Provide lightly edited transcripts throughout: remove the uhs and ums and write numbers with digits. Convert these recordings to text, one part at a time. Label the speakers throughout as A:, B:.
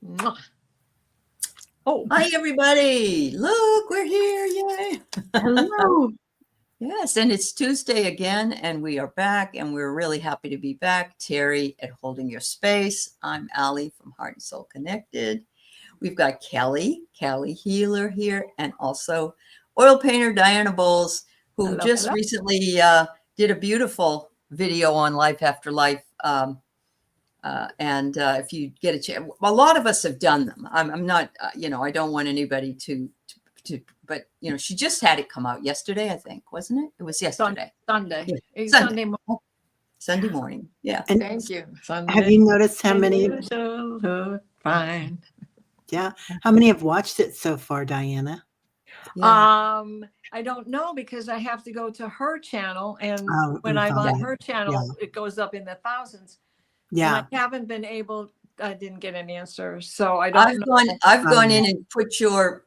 A: Mwah. Oh,
B: Hi, everybody. Look, we're here. Yay.
A: hello.
B: Yes, and it's Tuesday again, and we are back, and we're really happy to be back. Teri at Holding Your Space. I'm Aley from Heart and Soul Connected. We've got Kelly Healer here, and also oil painter Diana Bowles, who
A: Hello,
B: just
A: hello.
B: recently did a beautiful video on Life After Life. And if you get a chance, a lot of us have done them. I'm not, I don't want anybody to, but she just had it come out yesterday, I think, wasn't it? It was yesterday.
A: Sunday.
B: Yeah.
A: Sunday morning.
B: Sunday morning. Yeah.
C: And
A: Thank you. Sunday.
C: have you noticed how many?
A: Fine.
C: Yeah, how many have watched it so far, Diana?
B: Yeah.
A: I don't know because I have to go to her channel, and when
C: and
A: I'm on
C: find-
A: her channel,
C: yeah.
A: it goes up in the thousands.
C: Yeah,
A: And I haven't been able. I didn't get an answer, so I don't know.
B: I've gone in and put your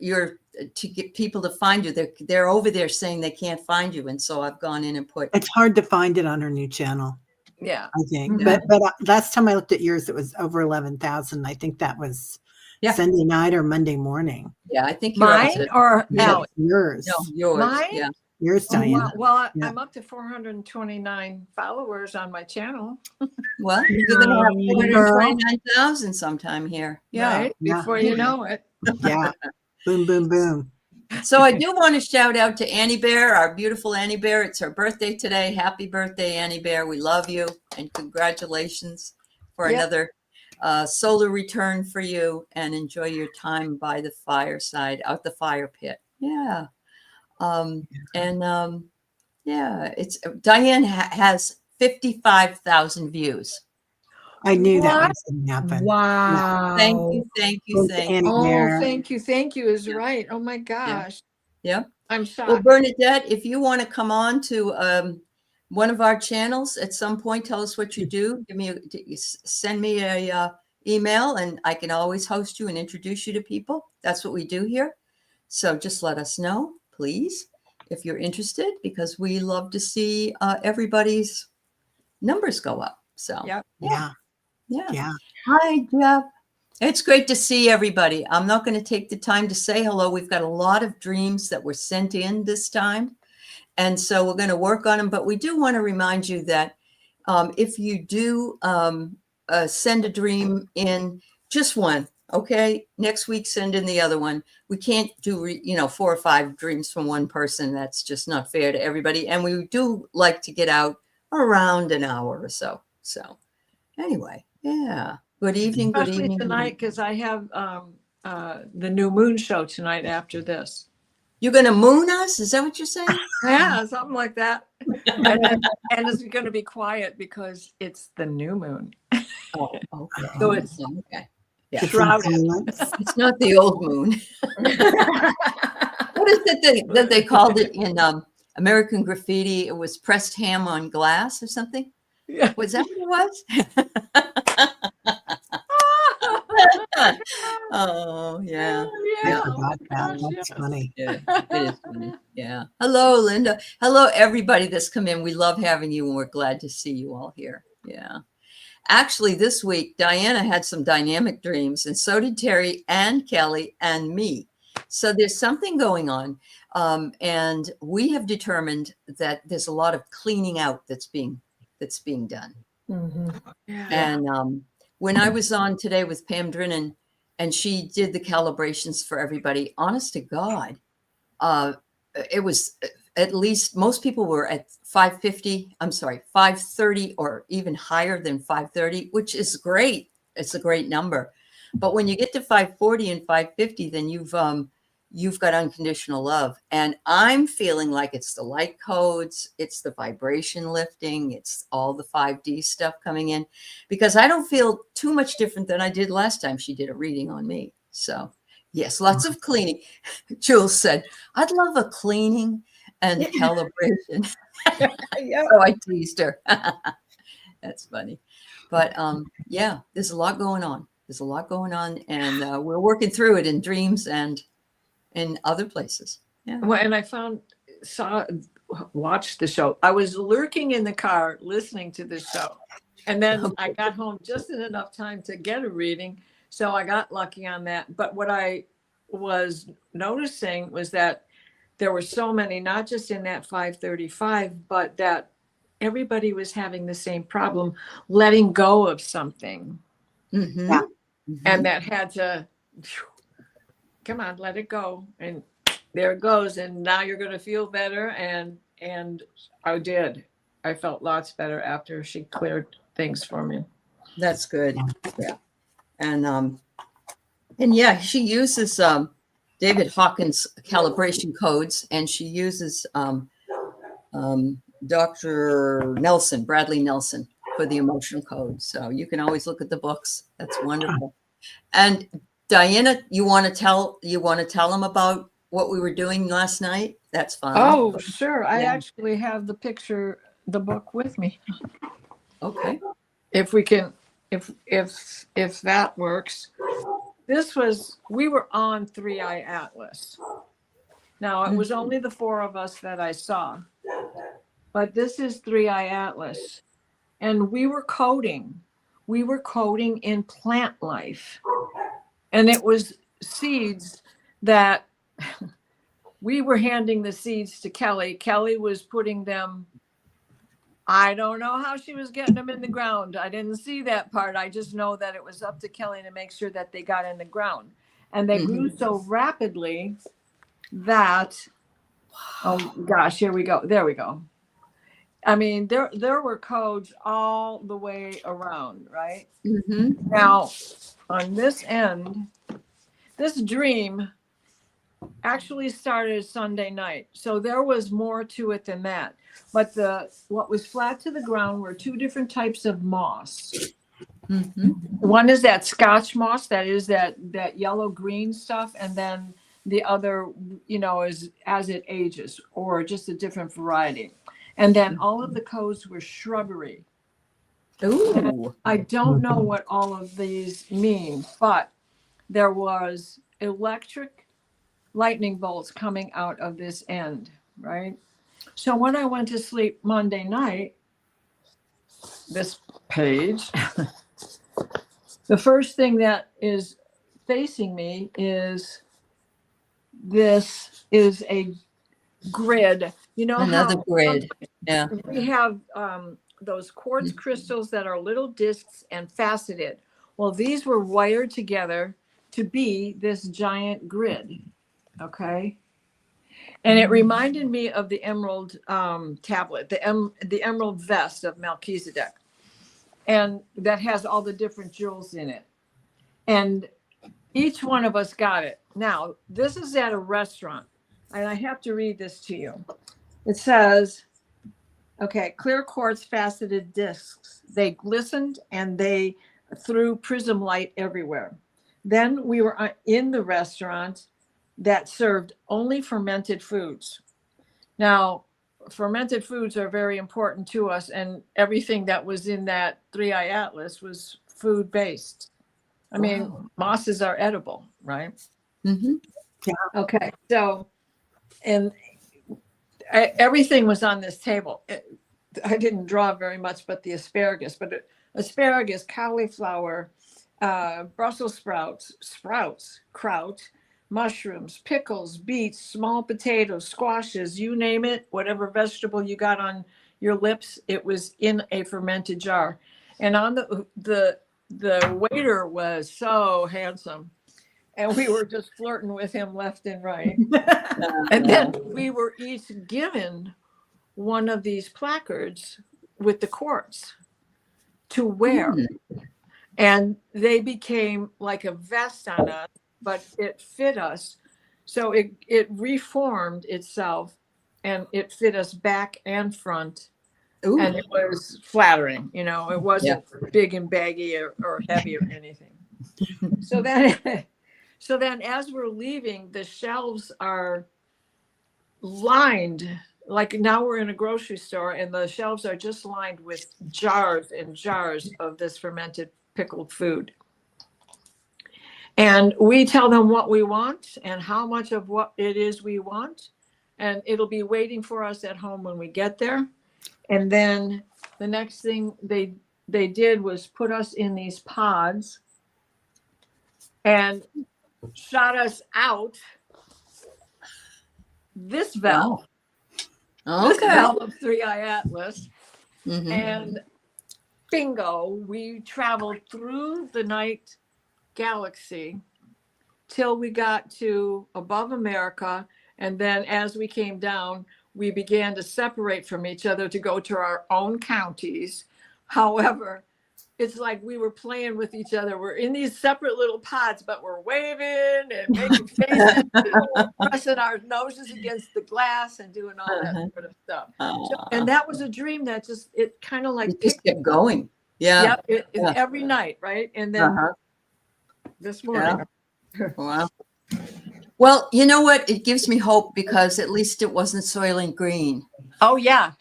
B: to get people to find you. They're over there saying they can't find you, and so I've gone in and put.
C: it's hard to find it on her new channel,
A: Yeah.
C: I think.
B: Yeah.
C: But last time I looked at yours, it was over 11,000. I think that was
B: Yeah.
C: Sunday night or Monday morning.
B: Yeah, I think you're up
A: Mine
B: to,
A: or
C: Yeah,
A: Aley?
C: yours.
B: no, yours.
A: Mine?
B: Yeah.
C: Yours,
A: Oh,
C: Diana.
A: well,
C: Yeah.
A: I'm up to 429 followers on my channel.
B: Well, you're going to have 429,000 sometime here. Yeah.
A: Right?
C: Yeah.
A: Before you know it.
C: Yeah. Boom, boom, boom.
B: So I do want to shout out to Annie Bear, our beautiful Annie Bear. It's her birthday today. Happy birthday, Annie Bear. We love you and congratulations for another solar return for you, and enjoy your time by the fireside, out the fire pit. Yeah. It's Diane has 55,000 views.
C: I knew that
A: What?
C: was going to happen.
A: Wow.
B: Thank you.
C: Annie
A: Oh,
C: Bear.
A: thank you is right. Oh my gosh.
B: Yeah.
A: I'm shocked.
B: Well, Bernadette, if you want to come on to one of our channels at some point, tell us what you do. Send me a email, and I can always host you and introduce you to people. That's what we do here. So just let us know, please, if you're interested, because we love to see everybody's numbers go up. So
A: Yep.
C: Yeah.
B: Hi, Jeff. It's great to see everybody. I'm not going to take the time to say hello. We've got a lot of dreams that were sent in this time, and so we're going to work on them. But we do want to remind you that if you do send a dream in, just one, okay? Next week, send in the other one. We can't do 4 or 5 dreams from one person. That's just not fair to everybody. And we do like to get out around an hour or so. So anyway, yeah. Good evening. Good
A: Especially
B: evening.
A: tonight, because I have the new moon show tonight after this.
B: You're going to moon us? Is that what you're saying?
A: Yeah, something like that. and it's going to be quiet because it's the new moon.
B: Oh, okay.
A: So it's
B: okay. Yeah.
C: It's
A: shrouded.
B: It's not the old moon. What is it that they called it in American Graffiti? It was pressed ham on glass or something?
A: Yeah.
B: Was that what it was? Oh, yeah.
C: I forgot that. That's funny.
B: Yeah, it is funny. Yeah. Hello, Linda. Hello, everybody that's come in. We love having you, and we're glad to see you all here. Yeah. Actually, this week, Diana had some dynamic dreams, and so did Teri and Kelly and me. So there's something going on. And we have determined that there's a lot of cleaning out that's being done.
A: Mm-hmm.
B: And when I was on today with Pam Drinnan, and she did the calibrations for everybody, honest to God, it was at least, most people were at 530 or even higher than 530, which is great. It's a great number. But when you get to 540 and 550, then you've got unconditional love. And I'm feeling like it's the light codes, it's the vibration lifting, it's all the 5D stuff coming in, because I don't feel too much different than I did last time she did a reading on me. So yes, lots of cleaning. Jules said, I'd love a cleaning and calibration.
A: Yeah.
B: So I teased her. That's funny. But yeah, there's a lot going on. And we're working through it in dreams and in other places. Yeah.
A: Well, and I watched the show. I was lurking in the car listening to the show. And then I got home just in enough time to get a reading. So I got lucky on that. But what I was noticing was that there were so many, not just in that 535, but that everybody was having the same problem, letting go of something.
B: Mhm.
C: Yeah.
A: And that had to, come on, let it go. And there it goes. And now you're going to feel better. And I did. I felt lots better after she cleared things for me.
B: That's good. Yeah. And yeah, she uses David Hawkins calibration codes, and she uses Dr. Nelson, Bradley Nelson, for the emotional code. So you can always look at the books. That's wonderful. And Diana, you want to tell them about what we were doing last night? That's fine.
A: Oh, sure. I
B: Yeah.
A: actually have the book with me.
B: Okay.
A: If we can, if that works. We were on 3i Atlas. Now, it was only the four of us that I saw, but this is 3i Atlas. And we were coding in plant life. And it was seeds that we were handing the seeds to Kelly. Kelly was putting them, I don't know how she was getting them in the ground. I didn't see that part. I just know that it was up to Kelly to make sure that they got in the ground. And they grew so rapidly that, oh gosh, here we go. There we go. I mean, there were codes all the way around, right?
B: Mm-hmm.
A: Now, on this end, this dream actually started Sunday night. So there was more to it than that. But what was flat to the ground were two different types of moss.
B: Mm-hmm.
A: One is that Scotch moss, that is that yellow green stuff, and then the other, is as it ages, or just a different variety. And then all of the codes were shrubbery.
B: Ooh.
A: I don't know what all of these mean, but there was electric lightning bolts coming out of this end, right? So when I went to sleep Monday night, this page, the first thing that is facing me is this is a grid. You know,
B: Another
A: how
B: grid. Yeah.
A: we have those quartz crystals that are little discs and faceted. Well, these were wired together to be this giant grid. Okay. And it reminded me of the emerald tablet, the emerald vest of Melchizedek. And that has all the different jewels in it. And each one of us got it. Now, this is at a restaurant. And I have to read this to you. It says, okay, clear quartz faceted discs. They glistened and they threw prism light everywhere. Then we were in the restaurant that served only fermented foods. Now, fermented foods are very important to us, and everything that was in that 3i Atlas was food-based. I mean, mosses are edible, right?
B: Mm-hmm.
C: Yeah.
A: Okay, so, and everything was on this table. I didn't draw very much, but the asparagus, asparagus, cauliflower, Brussels sprouts, kraut, mushrooms, pickles, beets, small potatoes, squashes, you name it, whatever vegetable you got on your lips, it was in a fermented jar. And on the waiter was so handsome. And we were just flirting with him left and right. And then we were each given one of these placards with the quartz to wear. And they became like a vest on us, but it fit us. So it reformed itself and it fit us back and front.
B: Ooh.
A: And it was flattering, it wasn't big and baggy or heavy or anything. So then as we're leaving, the shelves are lined, like now we're in a grocery store and the shelves are just lined with jars and jars of this fermented pickled food. And we tell them what we want and how much of what it is we want. And it'll be waiting for us at home when we get there. And then the next thing they did was put us in these pods. and shot us out this valve, this
B: Okay.
A: valve of Three Eye Atlas.
B: Mhm.
A: And bingo, we traveled through the night galaxy till we got to above America. And then as we came down, we began to separate from each other to go to our own counties. However, it's like we were playing with each other. We're in these separate little pods, but we're waving and making faces, and pressing our noses against the glass and doing all that sort of stuff. So, and that was a dream that just, it kind of like
B: It just kept going. Yeah.
A: Yep, it
B: Yeah.
A: every night, right? And then this morning.
B: Wow. Well, you know what? It gives me hope because at least it wasn't Soylent Green.
A: Oh yeah.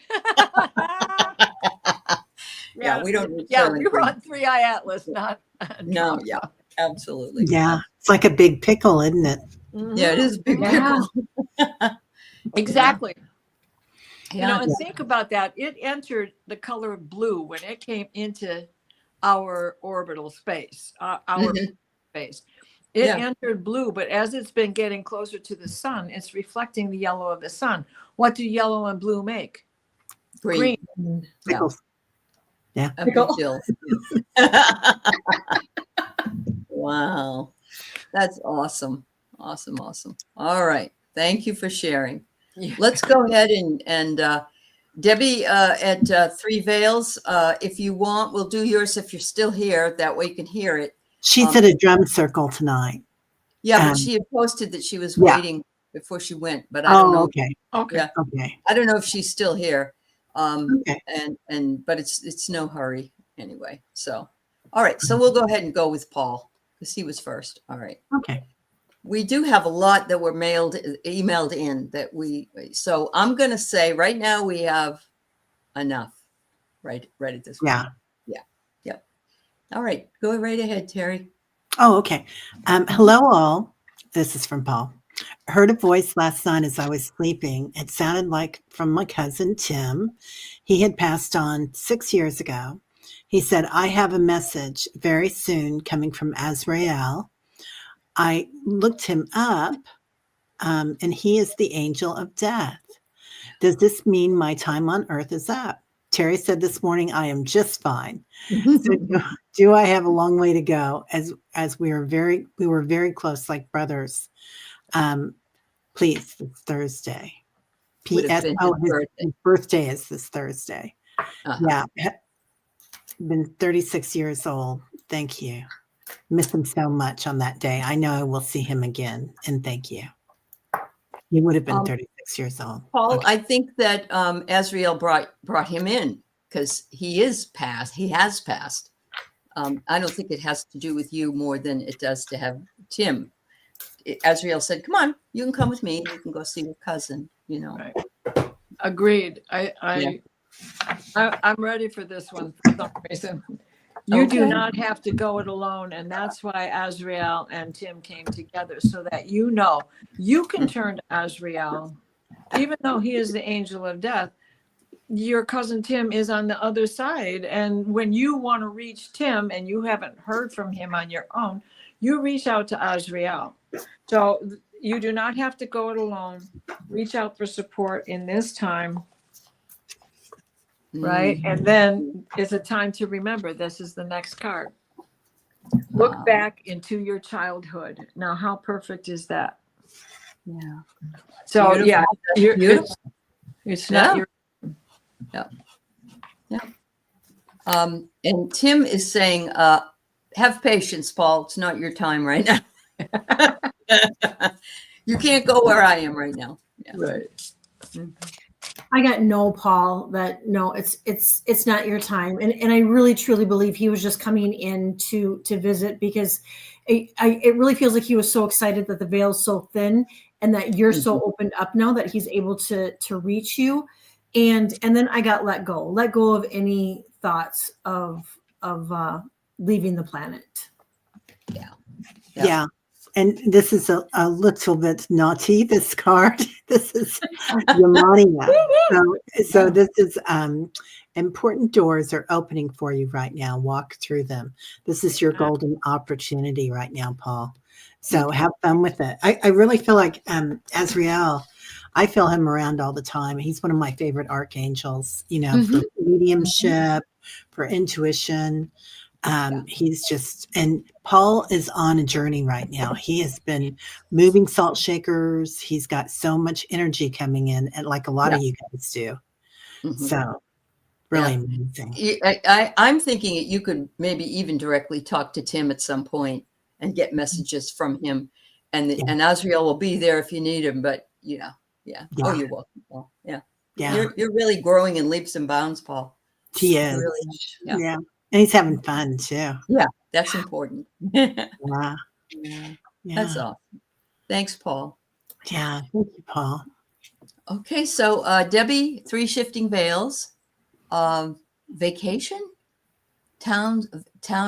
B: Yeah, we don't need
A: Yeah,
B: Soylent
A: we were
B: Green.
A: on Three Eye Atlas, not
B: No, yeah, absolutely.
C: Yeah. It's like a big pickle, isn't it?
B: Yeah, it is a big
A: Yeah.
B: pickle.
A: Exactly. You know,
B: Yeah.
A: and think about that. It entered the color blue when it came into our orbital space, our space. It
B: Yeah.
A: entered blue, but as it's been getting closer to the sun, it's reflecting the yellow of the sun. What do yellow and blue make?
B: Green.
A: Green.
B: Yeah.
C: Pickles. Yeah.
B: A big deal. Wow. That's awesome. Awesome. Awesome. All right. Thank you for sharing.
A: Yeah.
B: Let's go ahead and Debbie at Three Veils, if you want, we'll do yours if you're still here. That way you can hear it.
C: She's at a drum circle tonight.
B: Yeah, but she had posted that she was
C: Yeah.
B: waiting before she went, but I don't know.
C: Okay.
A: Okay.
B: Yeah.
C: Okay.
B: I don't know if she's still here.
C: Okay.
B: But it's no hurry anyway. So, all right. So we'll go ahead and go with Paul because he was first. All right.
C: Okay.
B: We do have a lot that were emailed in that so I'm going to say right now we have enough right at this point.
C: Yeah.
B: Yeah. Yep. All right. Go right ahead, Teri.
C: Oh, okay. Hello, all. This is from Paul. Heard a voice last night as I was sleeping. It sounded like from my cousin Tim. He had passed on 6 years ago. He said, I have a message very soon coming from Azrael. I looked him up, and he is the angel of death. Does this mean my time on earth is up? Teri said this morning, I am just fine. So do I have a long way to go as we were very close, like brothers? Please, it's Thursday.
B: Would have
C: P.S.
B: been
C: His birthday is this Thursday.
B: Uh-huh.
C: Yeah. Been 36 years old. Thank you. Miss him so much on that day. I know I will see him again. And thank you. He would have been 36 years old.
B: Paul,
C: Okay.
B: I think that Azrael brought him in because he has passed. I don't think it has to do with you more than it does to have Tim. Azrael said, come on, you can come with me. You can go see your cousin,
A: Right. Agreed. I'm ready for this one for some reason. You do not have to go it alone. And that's why Azrael and Tim came together so that you can turn to Azrael, even though he is the angel of death. Your cousin Tim is on the other side. And when you want to reach Tim and you haven't heard from him on your own, you reach out to Azrael. So you do not have to go it alone. Reach out for support in this time. Right. And then it's a time to remember this is the next card. Look back into your childhood. Now, how perfect is that?
B: Yeah.
A: So,
B: Beautiful.
A: yeah,
B: Beautiful.
A: it's not your.
B: Yeah. And Tim is saying, have patience, Paul. It's not your time right now. You can't go where I am right now. Yeah.
A: Right.
D: I got no, Paul, that no, it's not your time. And I really truly believe he was just coming in to visit because it really feels like he was so excited that the veil's so thin and that you're so opened up now that he's able to reach you. And then I got let go of any thoughts of leaving the planet.
C: Yeah. And this is a little bit naughty, this card. This is Yamania. So this is important doors are opening for you right now. Walk through them. This is your golden opportunity right now, Paul. So
B: Okay.
C: have fun with it. I really feel like Azrael, I feel him around all the time. He's one of my favorite archangels, for mediumship, for intuition. He's just, and Paul is on a journey right now. He has been moving salt shakers. He's got so much energy coming in, and like a lot of you guys do. So really amazing.
B: I'm thinking you could maybe even directly talk to Tim at some point and get messages from him, and Azrael will be there if you need him. But oh, you're welcome, Paul. Yeah. You're really growing in leaps and bounds, Paul.
C: He is.
B: Really,
C: yeah. And he's having fun too.
B: Yeah, that's important.
C: Wow.
B: That's awesome. Thanks, Paul.
C: Yeah, thank you, Paul.
B: Okay, so Debbie, 3 Shifting Veils, vacation. Town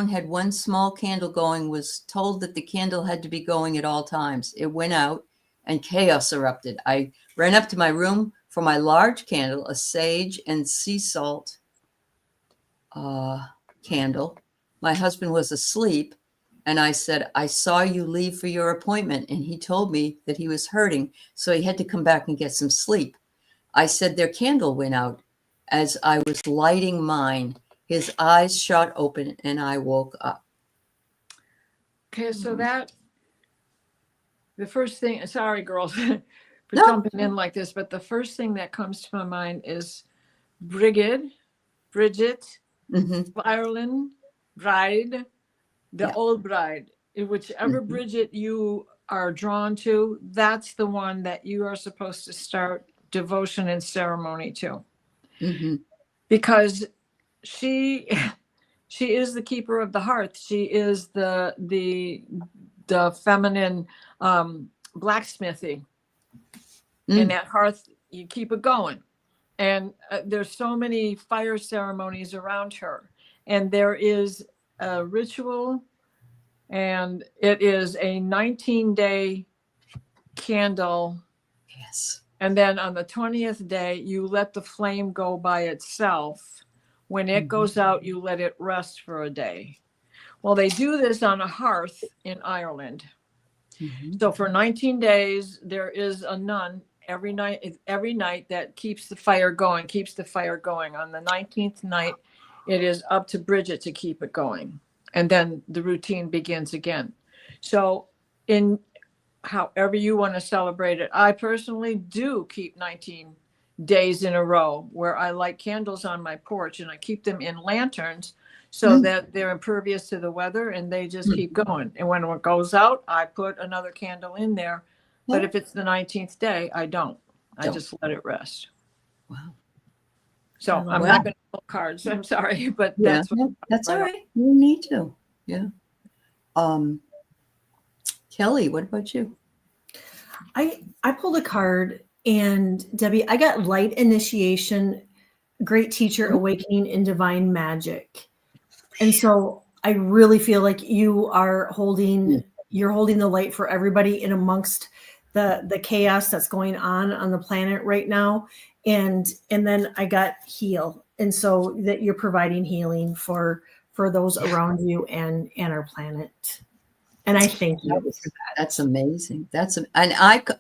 B: had one small candle going. Was told that the candle had to be going at all times. It went out, and chaos erupted. I ran up to my room for my large candle, a sage and sea salt candle. My husband was asleep, and I said, I saw you leave for your appointment. And he told me that he was hurting, so he had to come back and get some sleep. I said their candle went out. As I was lighting mine, his eyes shot open, and I woke up.
A: Okay, so the first thing, sorry, girls, for jumping in like this, but the first thing that comes to my mind is Bridget, Ireland, bride, the old bride. Whichever Bridget you are drawn to, that's the one that you are supposed to start devotion and ceremony to. Because she is the keeper of the hearth. She is the feminine blacksmithing. And that hearth, you keep it going. And there's so many fire ceremonies around her. And there is a ritual, and it is a 19-day candle.
B: Yes.
A: And then on the 20th day, you let the flame go by itself. When it goes out, you let it rest for a day. Well, they do this on a hearth in Ireland. So for 19 days, there is a nun every night that keeps the fire going. On the 19th night, it is up to Bridget to keep it going. And then the routine begins again. So in however you want to celebrate it, I personally do keep 19 days in a row where I light candles on my porch, and I keep them in lanterns so that they're impervious to the weather, and they just keep going. And when it goes out, I put another candle in there. But if it's the 19th day, I don't. I just let it rest.
B: Wow.
A: So I'm not going to pull cards. I'm sorry, but that's
B: that's all right. You need to. Yeah. Kelly, what about you?
D: I pulled a card, and Debbie, I got light initiation, great teacher, awakening in divine magic. And so I really feel like you are holding the light for everybody in amongst the chaos that's going on the planet right now. And then I got heal. And so that you're providing healing for those around you and our planet. And I thank you for that.
B: That's amazing. And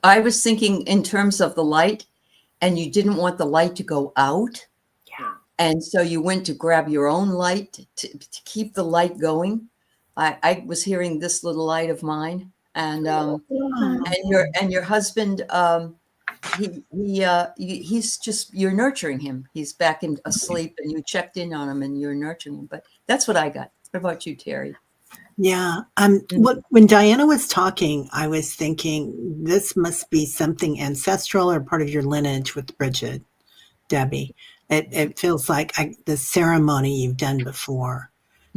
B: I was thinking in terms of the light, and you didn't want the light to go out.
D: Yeah.
B: And so you went to grab your own light to keep the light going. I was hearing this little light of mine, and your husband, he's just, you're nurturing him. He's back in asleep, and you checked in on him, and you're nurturing him. But that's what I got. What about you, Teri?
C: Yeah. When Diana was talking, I was thinking this must be something ancestral or part of your lineage with Bridget, Debbie. It feels like the ceremony you've done before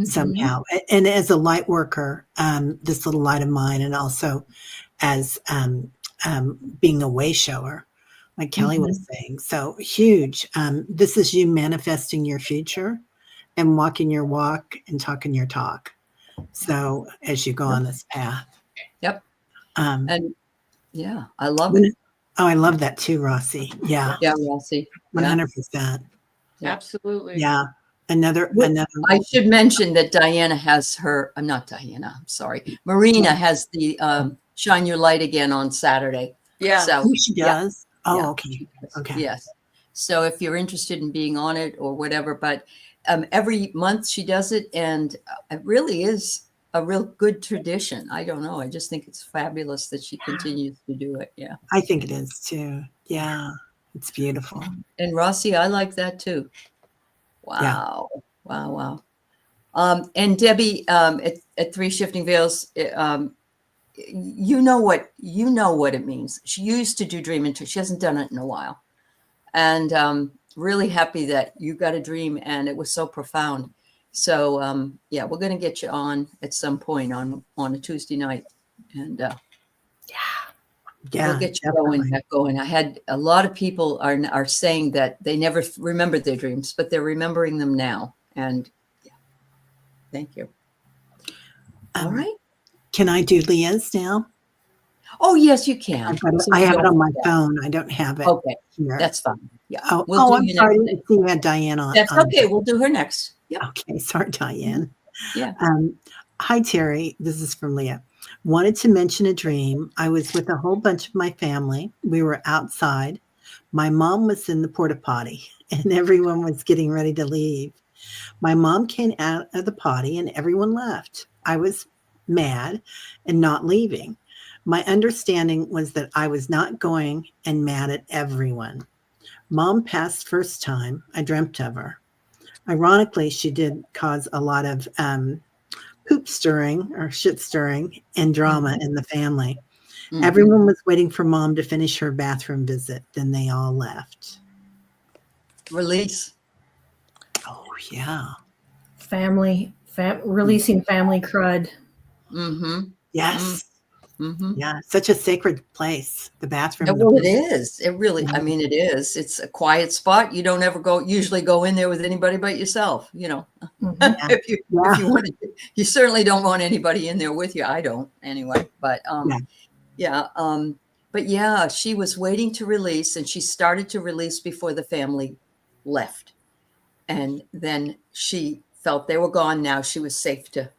C: somehow. And as a light worker, this little light of mine, and also as being a way shower, like Kelly was saying. So huge. This is you manifesting your future and walking your walk and talking your talk. So as you go on this path.
B: Yep.
C: And
B: yeah, I love it.
C: Oh, I love that too, Rossi. Yeah,
B: Yeah, Rossi. Yeah.
C: 100%.
B: Yeah.
A: Absolutely.
C: Yeah. Another.
B: I should mention that Diana has her, I'm not Diana, I'm sorry. Marina has the Shine Your Light Again on Saturday.
A: Yeah.
B: So,
C: Oh, she
B: yeah.
C: does. Oh,
B: Yeah.
C: okay. Okay.
B: Yes. So if you're interested in being on it or whatever, but every month she does it, and it really is a real good tradition. I don't know. I just think it's fabulous that she continues to do it. Yeah.
C: I think it is too. Yeah. It's beautiful.
B: And Rossi, I like that too.
C: Yeah.
B: Wow. Wow. And Debbie, at Three Shifting Veils, you know what it means. She used to do dream intuition. She hasn't done it in a while, and really happy that you got a dream and it was so profound. So yeah, we're gonna get you on at some point on a Tuesday night, and
C: Yeah.
B: we'll get you
C: Definitely.
B: going. I had a lot of people are saying that they never remembered their dreams, but they're remembering them now, and yeah, thank you. All right.
C: Can I do Leah's now?
B: Oh yes, you can.
C: I have it on my phone. I don't have it
B: Okay,
C: here.
B: that's fine. Yeah.
C: Oh, I'm
B: you
C: sorry.
B: next.
C: I see you had Diane on.
B: That's okay. We'll do her next. Yep.
C: Okay. Sorry, Diane.
B: Yeah.
C: Hi, Teri. This is from Leah. Wanted to mention a dream. I was with a whole bunch of my family. We were outside. My mom was in the porta potty and everyone was getting ready to leave. My mom came out of the potty and everyone left. I was mad and not leaving. My understanding was that I was not going and mad at everyone. Mom passed first time. I dreamt of her. Ironically, she did cause a lot of poop stirring or shit stirring and drama in the family.
B: Mhm.
C: Everyone was waiting for Mom to finish her bathroom visit. Then they all left.
B: Release.
C: Oh, yeah.
D: Releasing family crud.
B: Mm-hmm.
C: Yes.
B: Mm-hmm.
C: Yeah. Such a sacred place, the bathroom.
B: Well, it is. It really,
C: Yeah.
B: I mean, it is. It's a quiet spot. You don't ever usually go in there with anybody but yourself, you know.
D: Mhm.
B: if you want to, you certainly don't want anybody in there with you. I don't anyway. But but yeah, she was waiting to release, and she started to release before the family left. And then she felt they were gone. Now she was safe to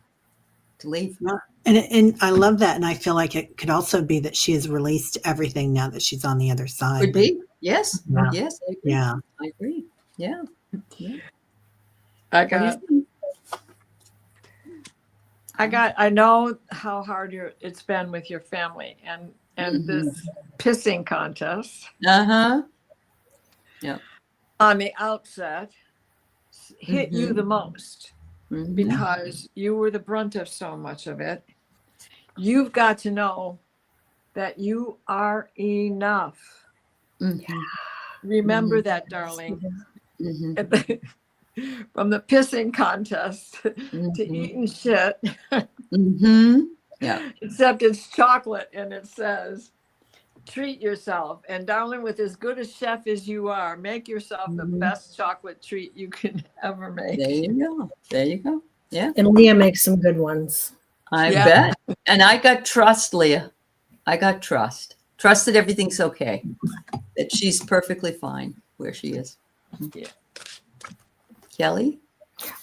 B: leave.
C: Yeah. And I love that. And I feel like it could also be that she has released everything now that she's on the other side.
B: Could be. Yes.
C: Yeah.
B: Yes. I agree.
C: Yeah.
B: I agree. Yeah.
A: I know how hard it's been with your family and this pissing contest
B: Uh-huh.
A: on the outset hit you the most because you were the brunt of so much of it. You've got to know that you are enough. Remember that, darling. From the pissing contest to eating shit.
B: Yeah.
A: Except it's chocolate and it says, treat yourself. And darling, with as good a chef as you are, make yourself the best chocolate treat you can ever make.
B: There you go. There you go. Yeah.
D: And Leah makes some good ones.
B: I bet. And I got trust, Leah. I got trust. Trust that everything's okay. That she's perfectly fine where she is.
A: Yeah.
B: Kelly?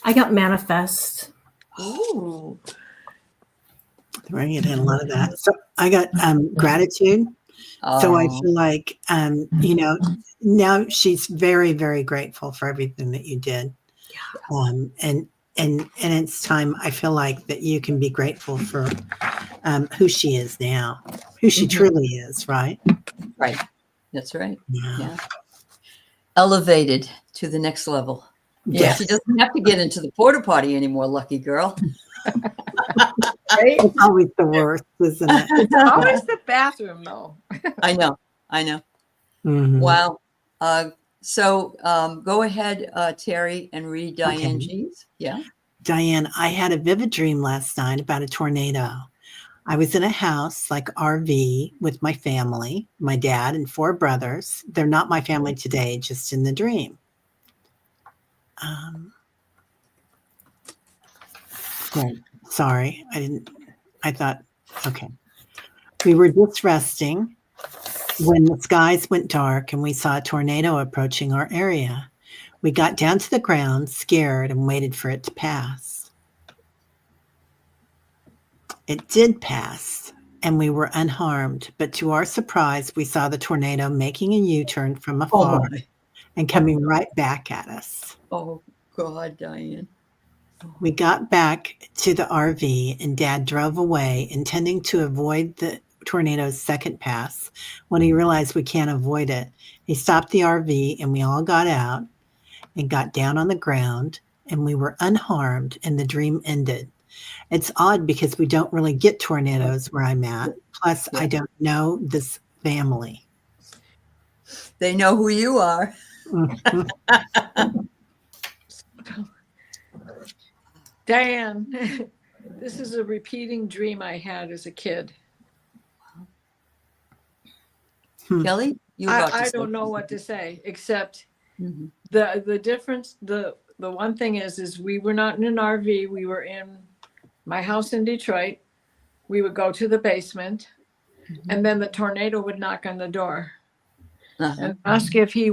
D: I got manifest.
A: Ooh.
C: Right. You had a lot of that. So I got gratitude. So I feel like, now she's very, very grateful for everything that you did. And it's time, I feel like, that you can be grateful for who she is now, who she truly is, right?
B: Right. That's right.
C: Yeah.
B: Elevated to the next level. Yeah. She doesn't have to get into the porta potty anymore, lucky girl.
A: Right?
C: It's always the worst, isn't it?
A: It's always the bathroom, though.
B: I know.
C: Mhm.
B: Wow. So go ahead, Teri, and read Diane G's. Yeah.
C: Diane, I had a vivid dream last night about a tornado. I was in a house, like RV, with my family, my dad and 4 brothers. They're not my family today, just in the dream. Great. Sorry, I thought, okay. We were just resting. when the skies went dark and we saw a tornado approaching our area. We got down to the ground, scared, and waited for it to pass. It did pass, and we were unharmed, but to our surprise, we saw the tornado making a U-turn from
B: Oh
C: afar
B: my.
C: and coming right back at us.
B: Oh God, Diane.
C: We got back to the RV, and Dad drove away, intending to avoid the tornado's second pass. When he realized we can't avoid it, he stopped the RV, and we all got out and got down on the ground, and we were unharmed, and the dream ended. It's odd because we don't really get tornadoes where I'm at. Plus,
B: Yeah.
C: I don't know this family.
B: They know who you are.
C: Mhm.
A: Diane, this is a repeating dream I had as a kid.
B: Kelly, you about to
A: I
B: say
A: don't know what
B: something.
A: to say, except
B: Mhm.
A: the difference, the one thing is we were not in an RV. We were in my house in Detroit. We would go to the basement, and then the tornado would knock on the door
B: Uh-huh.
A: and ask if we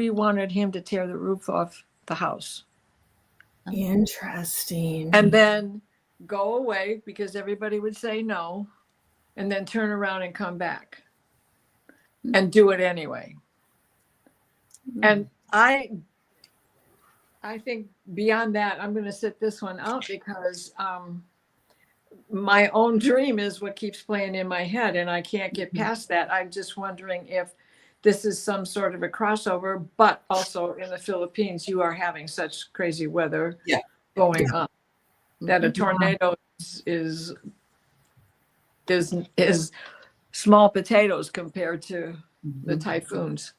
A: wanted him to tear the roof off the house,
D: Interesting.
A: and then go away because everybody would say no, and then turn around and come back and do it anyway. And I think beyond that, I'm going to sit this one out because my own dream is what keeps playing in my head, and I can't get past that. I'm just wondering if this is some sort of a crossover, but also in the Philippines, you are having such crazy weather
B: Yeah.
A: going on that a tornado is small potatoes compared to the typhoons.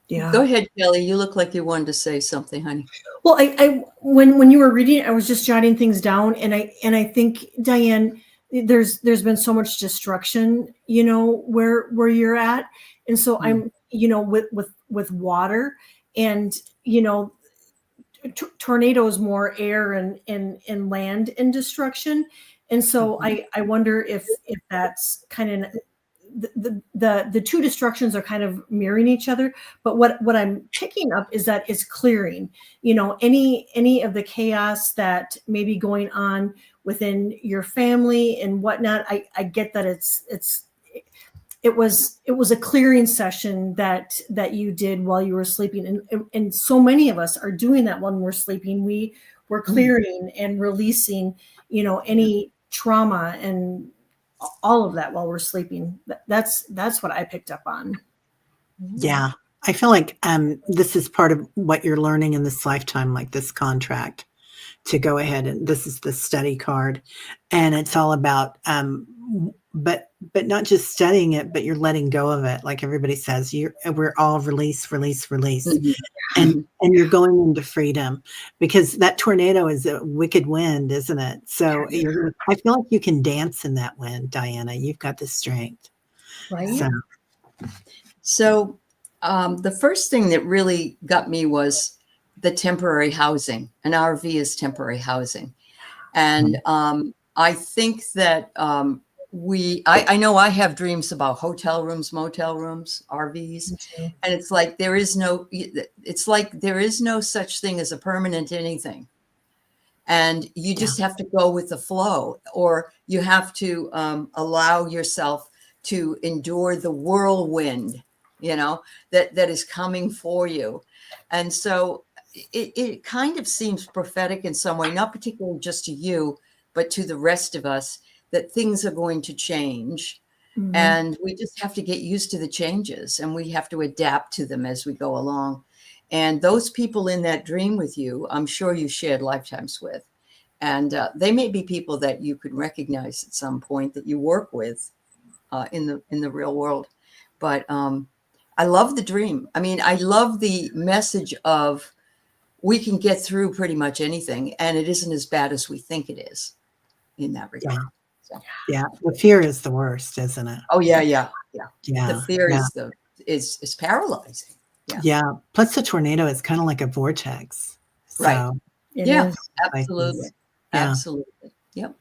D: Yeah.
B: Go ahead, Kelly. You look like you wanted to say something, honey.
D: Well, I when you were reading, I was just jotting things down, and I think, Diane, there's been so much destruction, where you're at, and so I'm, with water, and tornadoes more air and land and destruction, and so I wonder if that's kind of the two destructions are kind of mirroring each other. But what I'm picking up is that it's clearing, any of the chaos that may be going on within your family and whatnot. I get that it was a clearing session that you did while you were sleeping, and so many of us are doing that when we're sleeping. We're clearing and releasing, any trauma and all of that while we're sleeping. That's what I picked up on.
C: Yeah. I feel like this is part of what you're learning in this lifetime, like this contract to go ahead. And this is the study card. And it's all about, but not just studying it, but you're letting go of it. Like everybody says, we're all release.
B: Mhm.
C: And you're going into freedom, because that tornado is a wicked wind, isn't it? So I feel like you can dance in that wind, Diana. You've got the strength.
D: Right.
B: So the first thing that really got me was the temporary housing. An RV is temporary housing. And I think that I know I have dreams about hotel rooms, motel rooms, RVs, and it's like there is no such thing as a permanent anything. And you just have to go with the flow, or you have to allow yourself to endure the whirlwind, that is coming for you. And so it kind of seems prophetic in some way, not particularly just to you, but to the rest of us, that things are going to change.
D: Mhm.
B: And we just have to get used to the changes, and we have to adapt to them as we go along. And those people in that dream with you, I'm sure you shared lifetimes with. And they may be people that you could recognize at some point that you work with in the real world. But I love the dream. I mean, I love the message of we can get through pretty much anything, and it isn't as bad as we think it is in that regard. So.
C: Yeah. The fear is the worst, isn't it?
B: Oh yeah. The fear is paralyzing.
C: Yeah. Plus the tornado is kind of like a vortex. So,
B: Right.
D: It
B: Yeah,
D: is.
B: absolutely.
C: Yeah.
B: Absolutely. Yep.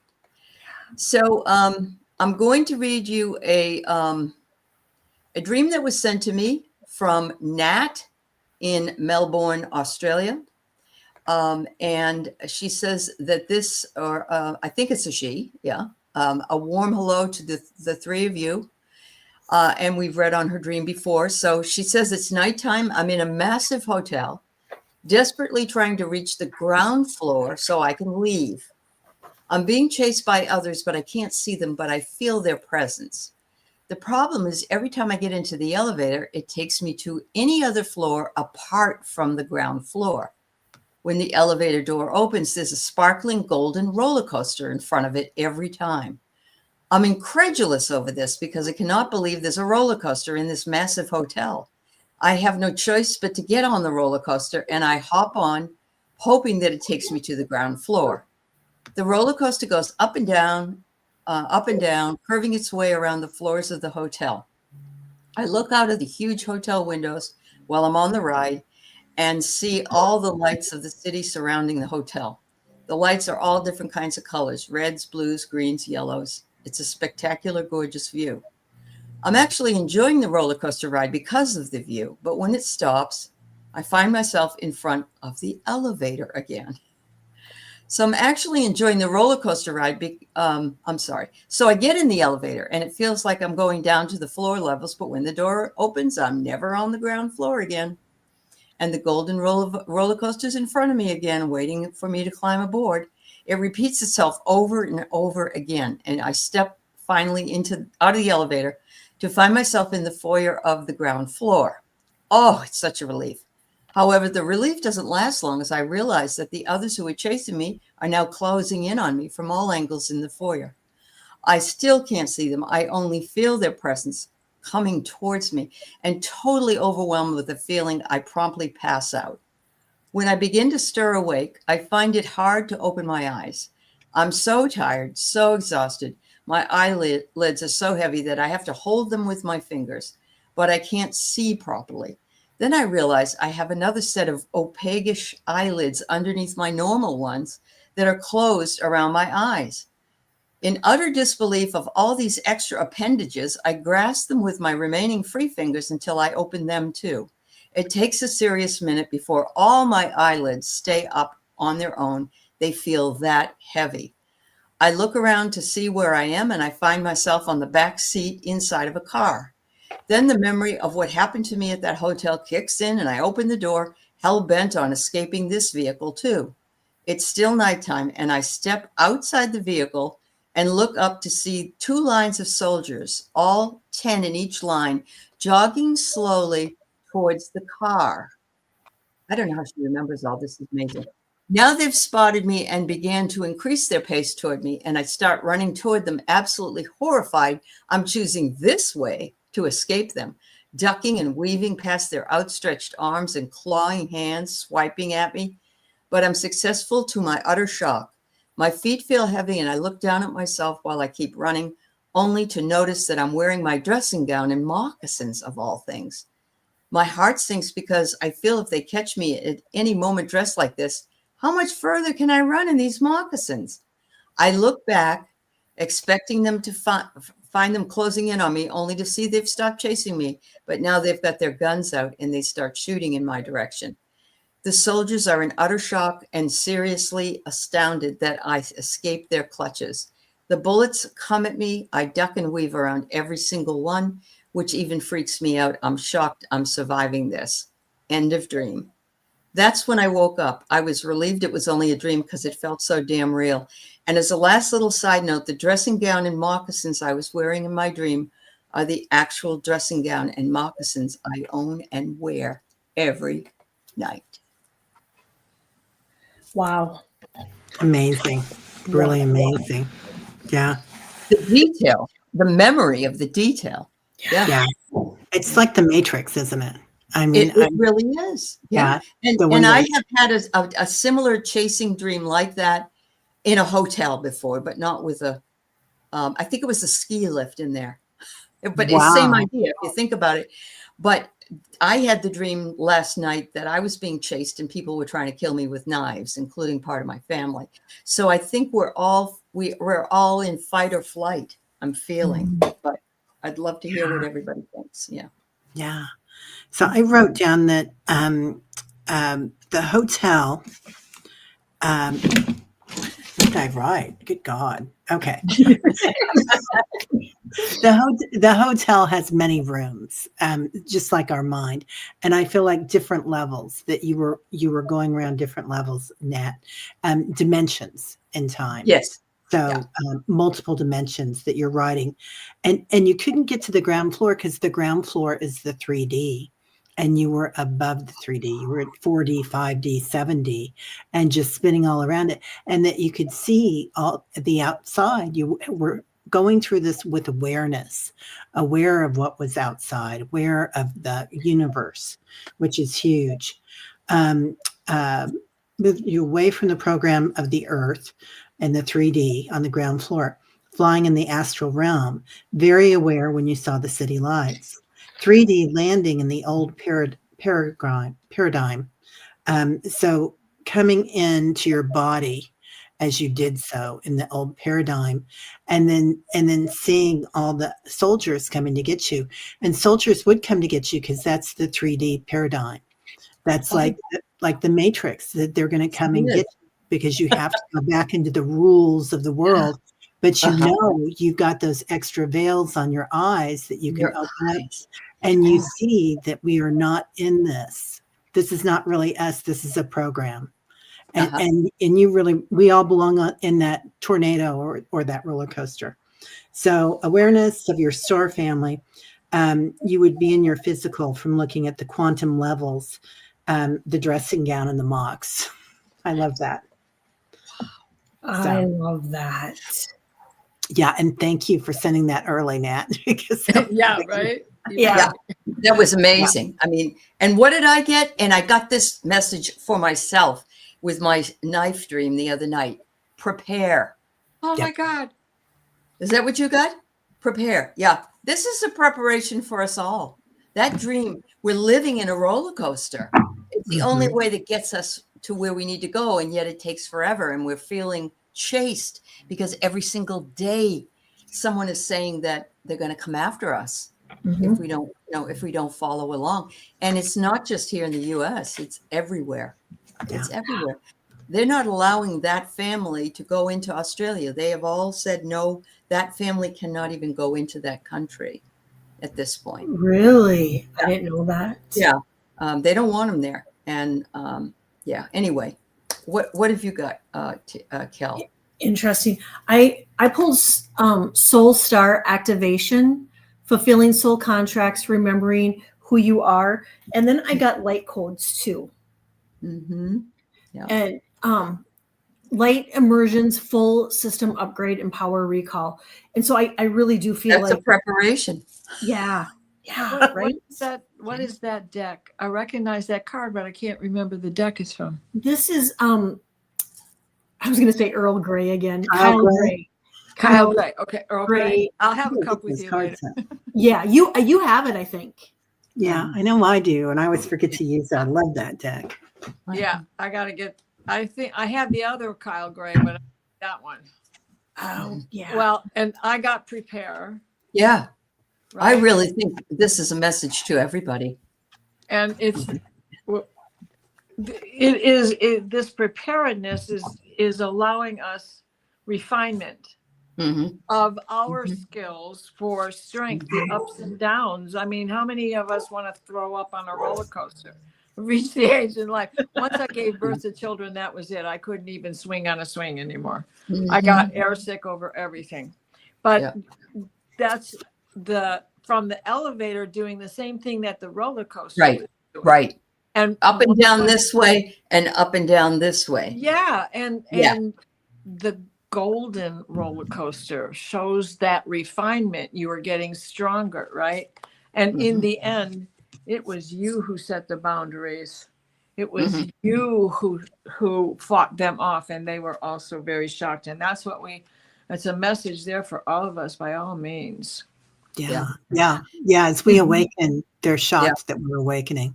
B: So I'm going to read you a dream that was sent to me from Nat in Melbourne, Australia. And she says that this, or I think it's a she, yeah. A warm hello to the three of you. And we've read on her dream before. So she says it's nighttime. I'm in a massive hotel, desperately trying to reach the ground floor so I can leave. I'm being chased by others, but I can't see them, but I feel their presence. The problem is every time I get into the elevator, it takes me to any other floor apart from the ground floor. When the elevator door opens, there's a sparkling golden roller coaster in front of it every time. I'm incredulous over this because I cannot believe there's a roller coaster in this massive hotel. I have no choice but to get on the roller coaster, and I hop on, hoping that it takes me to the ground floor. The roller coaster goes up and down, curving its way around the floors of the hotel. I look out of the huge hotel windows while I'm on the ride and see all the lights of the city surrounding the hotel. The lights are all different kinds of colors, reds, blues, greens, yellows. It's a spectacular, gorgeous view. I'm actually enjoying the roller coaster ride because of the view, but when it stops, I find myself in front of the elevator again. So I'm actually enjoying the roller coaster ride. I'm sorry. So I get in the elevator and it feels like I'm going down to the floor levels, but when the door opens, I'm never on the ground floor again. And the golden roller coaster's in front of me again, waiting for me to climb aboard. It repeats itself over and over again. And I step finally out of the elevator to find myself in the foyer of the ground floor. Oh, it's such a relief. However, the relief doesn't last long as I realize that the others who were chasing me are now closing in on me from all angles in the foyer. I still can't see them. I only feel their presence coming towards me and totally overwhelmed with the feeling I promptly pass out. When I begin to stir awake, I find it hard to open my eyes. I'm so tired, so exhausted. My eyelids are so heavy that I have to hold them with my fingers, but I can't see properly. Then I realize I have another set of opaquish eyelids underneath my normal ones that are closed around my eyes. In utter disbelief of all these extra appendages, I grasp them with my remaining free fingers until I open them too. It takes a serious minute before all my eyelids stay up on their own. They feel that heavy. I look around to see where I am, and I find myself on the back seat inside of a car. Then the memory of what happened to me at that hotel kicks in, and I open the door, hell-bent on escaping this vehicle too. It's still nighttime, and I step outside the vehicle and look up to see 2 lines of soldiers, all 10 in each line, jogging slowly towards the car. I don't know how she remembers all this. Is amazing. Now they've spotted me and began to increase their pace toward me, and I start running toward them, absolutely horrified. I'm choosing this way to escape them, ducking and weaving past their outstretched arms and clawing hands, swiping at me. But I'm successful to my utter shock. My feet feel heavy, and I look down at myself while I keep running, only to notice that I'm wearing my dressing gown and moccasins, of all things. My heart sinks because I feel if they catch me at any moment dressed like this, how much further can I run in these moccasins? I look back, expecting them to find them closing in on me, only to see they've stopped chasing me, but now they've got their guns out and they start shooting in my direction. The soldiers are in utter shock and seriously astounded that I escaped their clutches. The bullets come at me. I duck and weave around every single one, which even freaks me out. I'm shocked I'm surviving this. End of dream. That's when I woke up. I was relieved it was only a dream because it felt so damn real. And as a last little side note, the dressing gown and moccasins I was wearing in my dream are the actual dressing gown and moccasins I own and wear every night.
D: Wow.
C: Amazing. Really amazing. Yeah.
B: The detail, the memory of the detail. Yeah.
C: Yeah. It's like the Matrix, isn't it? I mean,
B: It really is. Yeah. And I have had a similar chasing dream like that in a hotel before, but not with I think it was a ski lift in there. But it's the same idea if you think about it. But I had the dream last night that I was being chased and people were trying to kill me with knives, including part of my family. So I think we're all in fight or flight, I'm feeling. But I'd love to hear what everybody thinks. experience. Yeah.
C: Yeah. So I wrote down that the hotel. What did I write? Good God. Okay. The hotel has many rooms, just like our mind, and I feel like different levels that you were going around different levels, Nat, dimensions in time.
B: Yes.
C: So
B: Yeah.
C: multiple dimensions that you're riding, and you couldn't get to the ground floor because the ground floor is the 3D, and you were above the 3D. You were at 4D, 5D, 7D, and just spinning all around it, and that you could see all the outside. You were going through this with awareness, aware of what was outside, aware of the universe, which is huge. Um, uh, you away from the program of the earth and the 3D on the ground floor, flying in the astral realm, very aware when you saw the city lights. 3D landing in the old paradigm. So coming into your body as you did so in the old paradigm, and then seeing all the soldiers coming to get you, and soldiers would come to get you because that's the 3D paradigm. That's like the Matrix, that they're going to come and get you because you have to go back into the rules of the world. But you've got those extra veils on your eyes that you can open up, and you see that we are not in this. This is not really us. This is a program. And you really, we all belong in that tornado or that roller coaster. So awareness of your star family, you would be in your physical from looking at the quantum levels, the dressing gown and the mocks. I love that.
D: I love that.
C: Yeah, and thank you for sending that early, Nat. Because
A: Yeah, right.
B: Yeah, that was amazing. I mean, and what did I get? And I got this message for myself with my knife dream the other night. Prepare.
A: Oh my God.
B: Is that what you got? Prepare. Yeah. This is a preparation for us all. That dream, we're living in a roller coaster. It's the only way that gets us to where we need to go. And yet it takes forever. And we're feeling chased because every single day someone is saying that they're going to come after us if we don't, if we don't follow along. And it's not just here in the US, it's everywhere. It's everywhere. They're not allowing that family to go into Australia. They have all said, no, that family cannot even go into that country at this point.
D: Really? I didn't know that.
B: Yeah. They don't want them there. And anyway, what have you got, Kel?
D: Interesting. I pulled Soul Star Activation, Fulfilling Soul Contracts, Remembering Who You Are. And then I got light codes too.
B: Yeah.
D: And light immersions, full system upgrade, and power recall. And so I really do feel
B: that's
D: like
B: a preparation.
D: Yeah. Right.
A: What is that deck? I recognize that card, but I can't remember the deck it's from.
D: This is I was going to say Earl Grey again.
C: Kyle Gray.
A: Kyle Gray. Okay, Earl Grey.
D: Gray.
A: I'll have a cup with you later.
D: Yeah, you have it, I think.
C: Yeah, I know I do, and I always forget to use that. I love that deck.
A: Yeah, I gotta get. I think I have the other Kyle Gray, but that one.
D: Oh, yeah.
A: Well, and I got Prepare.
B: Yeah.
A: Right?
B: I really think this is a message to everybody.
A: And this preparedness is allowing us refinement of our skills for strength, the ups and downs. I mean, how many of us want to throw up on a roller coaster? Reach the age in life. Once I gave birth to children, that was it. I couldn't even swing on a swing anymore. I got airsick over everything. But that's from the elevator doing the same thing that the roller coaster was doing.
B: Right.
A: And
B: up and down this way and up and down this way.
A: Yeah. And the golden roller coaster shows that refinement. You are getting stronger, right? And in the end, it was you who set the boundaries. It was you who fought them off, and they were also very shocked. And that's it's a message there for all of us by all means.
C: Yeah. As we awaken, they're shocked that we're awakening.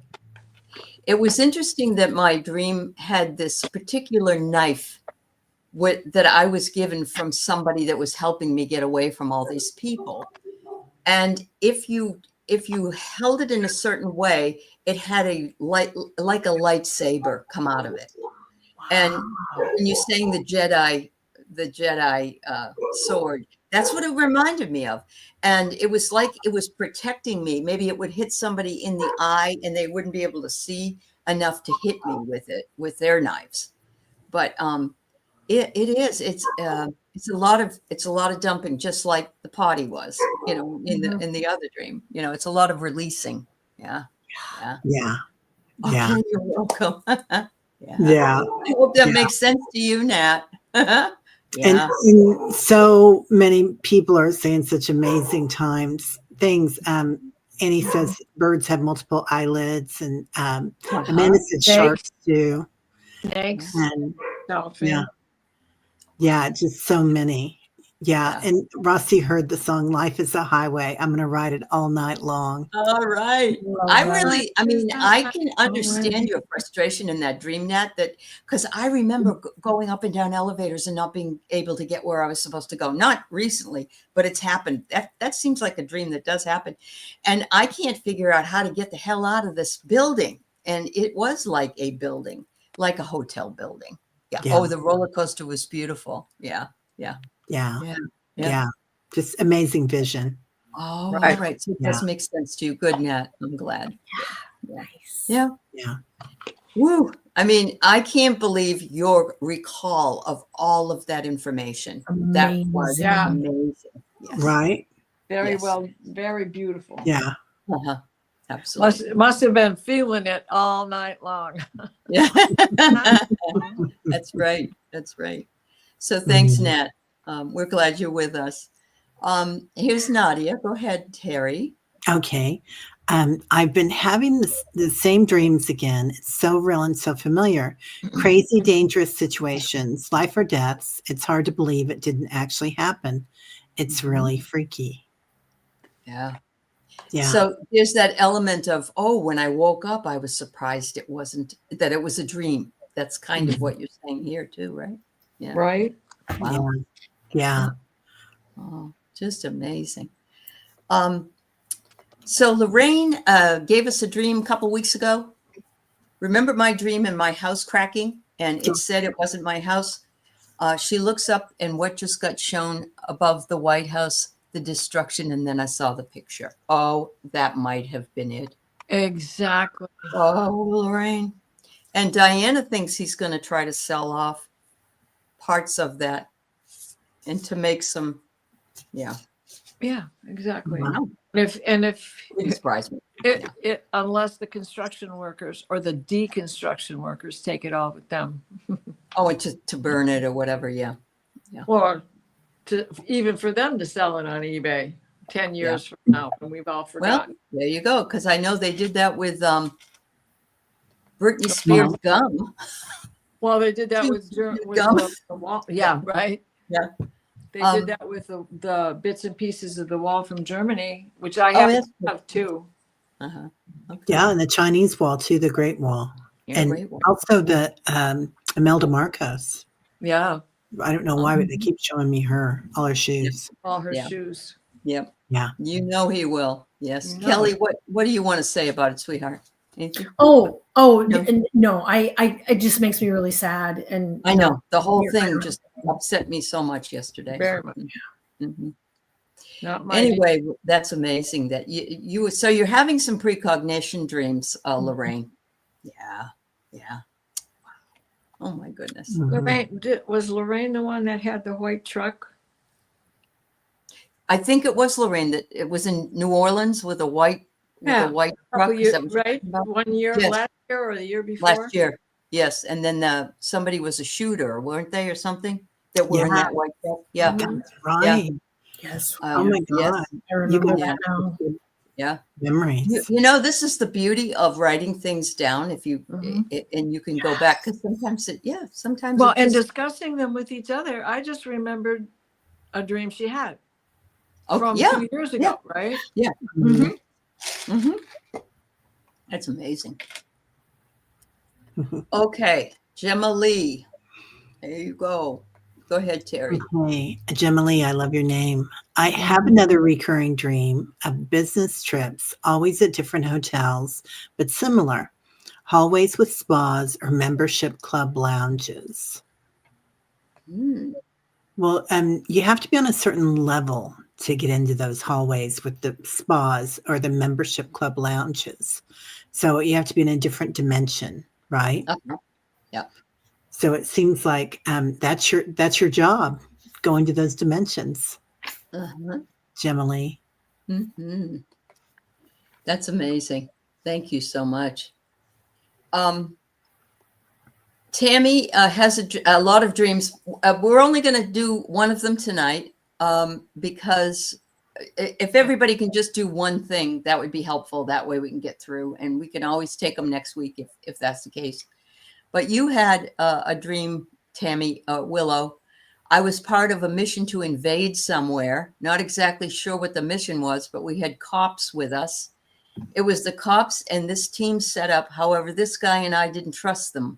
B: It was interesting that my dream had this particular knife that I was given from somebody that was helping me get away from all these people. And if you if you held it in a certain way, it had a light, like a lightsaber come out of it. And when you're saying the Jedi sword, that's what it reminded me of. And it was like it was protecting me. Maybe it would hit somebody in the eye and they wouldn't be able to see enough to hit me with it, with their knives. But it's a lot of dumping, just like the potty was, in the other dream. It's a lot of releasing. Yeah.
C: Yeah.
B: Okay, you're welcome.
C: Yeah.
B: I hope that makes sense to you, Nat.
C: And,
B: Yeah.
C: and so many people are saying such amazing things. Annie says birds have multiple eyelids, and Amanda said sharks do.
A: Snakes,
C: And
A: dolphin.
C: yeah, just so many. Yeah. And Rossi heard the song "Life Is a Highway." I'm going to ride it all night long.
B: All right. I can understand your frustration in that dream, Nat, because I remember going up and down elevators and not being able to get where I was supposed to go. Not recently, but it's happened. That seems like a dream that does happen. And I can't figure out how to get the hell out of this building. And it was like a building, like a hotel building. Yeah. Oh, the roller coaster was beautiful. Yeah.
C: Just amazing vision.
B: Oh,
A: Right.
B: all right. So it does make sense to you. Good, Nat. I'm glad.
D: Nice.
B: Yeah. Woo. I mean, I can't believe your recall of all of that information. That was amazing. Yes.
C: Right?
A: Very well, very beautiful.
C: Yeah.
B: Absolutely.
A: Must have been feeling it all night long.
B: Yeah. That's right. So thanks, Nat. We're glad you're with us. Here's Nadia. Go ahead, Teri.
C: Okay. I've been having the same dreams again. It's so real and so familiar. Crazy, dangerous situations, life or deaths. It's hard to believe it didn't actually happen. It's really freaky.
B: Yeah.
C: Yeah.
B: So there's that element of, when I woke up, I was surprised it was a dream. That's kind of what you're saying here too, right? Yeah.
A: Right.
B: Wow.
C: Yeah.
B: Oh, just amazing. So Lorraine gave us a dream a couple weeks ago. Remember my dream and my house cracking? And it said it wasn't my house. She looks up and what just got shown above the White House, the destruction, and then I saw the picture. Oh, that might have been it.
A: Exactly.
B: Oh, Lorraine. And Diana thinks he's going to try to sell off parts of that and to make some,
A: Yeah, exactly.
B: Wow.
A: If
B: Wouldn't surprise me.
A: unless the construction workers or the deconstruction workers take it all with them.
B: Oh, and to burn it or whatever. Yeah.
A: Or even for them to sell it on eBay 10 years from now, and we've all forgotten.
B: Well, there you go. Because I know they did that with Britney Spears gum.
A: Well, they did that with
B: gum.
A: the wall. Yeah, right.
B: Yeah.
A: They did that with the bits and pieces of the wall from Germany, which I have too.
B: Okay.
C: Yeah, and the Chinese wall too, the Great Wall.
B: Yeah,
C: and
B: Great Wall.
C: also the Imelda Marcos.
A: Yeah.
C: I don't know why, but they keep showing me all her shoes.
A: All her shoes.
B: Yep.
C: Yeah.
B: You know he will. Yes. Kelly, what do you want to say about it, sweetheart? Anything?
D: No, it just makes me really sad. And
B: I know the whole thing just upset me so much yesterday.
A: Very much.
B: Mm-hmm.
A: Not my
B: Anyway, that's amazing that so you're having some precognition dreams, Lorraine. Yeah. Oh my goodness.
A: Lorraine, was Lorraine the one that had the white truck?
B: I think it was Lorraine that it was in New Orleans with a white truck.
A: Right? 1 year,
B: Yes.
A: last year or the year before?
B: Last year. Yes. And then somebody was a shooter, weren't they, or something that were in that white truck? Yeah.
C: That's right.
D: Yes.
C: Oh my God.
D: I remember that now.
B: Yeah.
C: Memories.
B: This is the beauty of writing things down. If you and you can go back because sometimes.
A: Well, and discussing them with each other, I just remembered a dream she had from 2 years ago, right?
B: Yeah. Mm-hmm. That's amazing. Okay, Gemma Lee, there you go. Go ahead, Teri.
C: Okay, Gemma, I love your name. I have another recurring dream of business trips, always at different hotels, but similar. Hallways with spas or membership club lounges.
B: Mm.
C: Well, you have to be on a certain level to get into those hallways with the spas or the membership club lounges. So you have to be in a different dimension, right?
B: Uh-huh. Yeah.
C: So it seems like that's your job, going to those dimensions,
B: Uh-huh.
C: Gemma.
B: Mm-hmm. That's amazing. Thank you so much. Tammy has a lot of dreams. We're only going to do one of them tonight because if everybody can just do one thing, that would be helpful. That way we can get through, and we can always take them next week if that's the case. But you had a dream, Tammy, Willow. I was part of a mission to invade somewhere. Not exactly sure what the mission was, but we had cops with us. It was the cops and this team set up. However, this guy and I didn't trust them.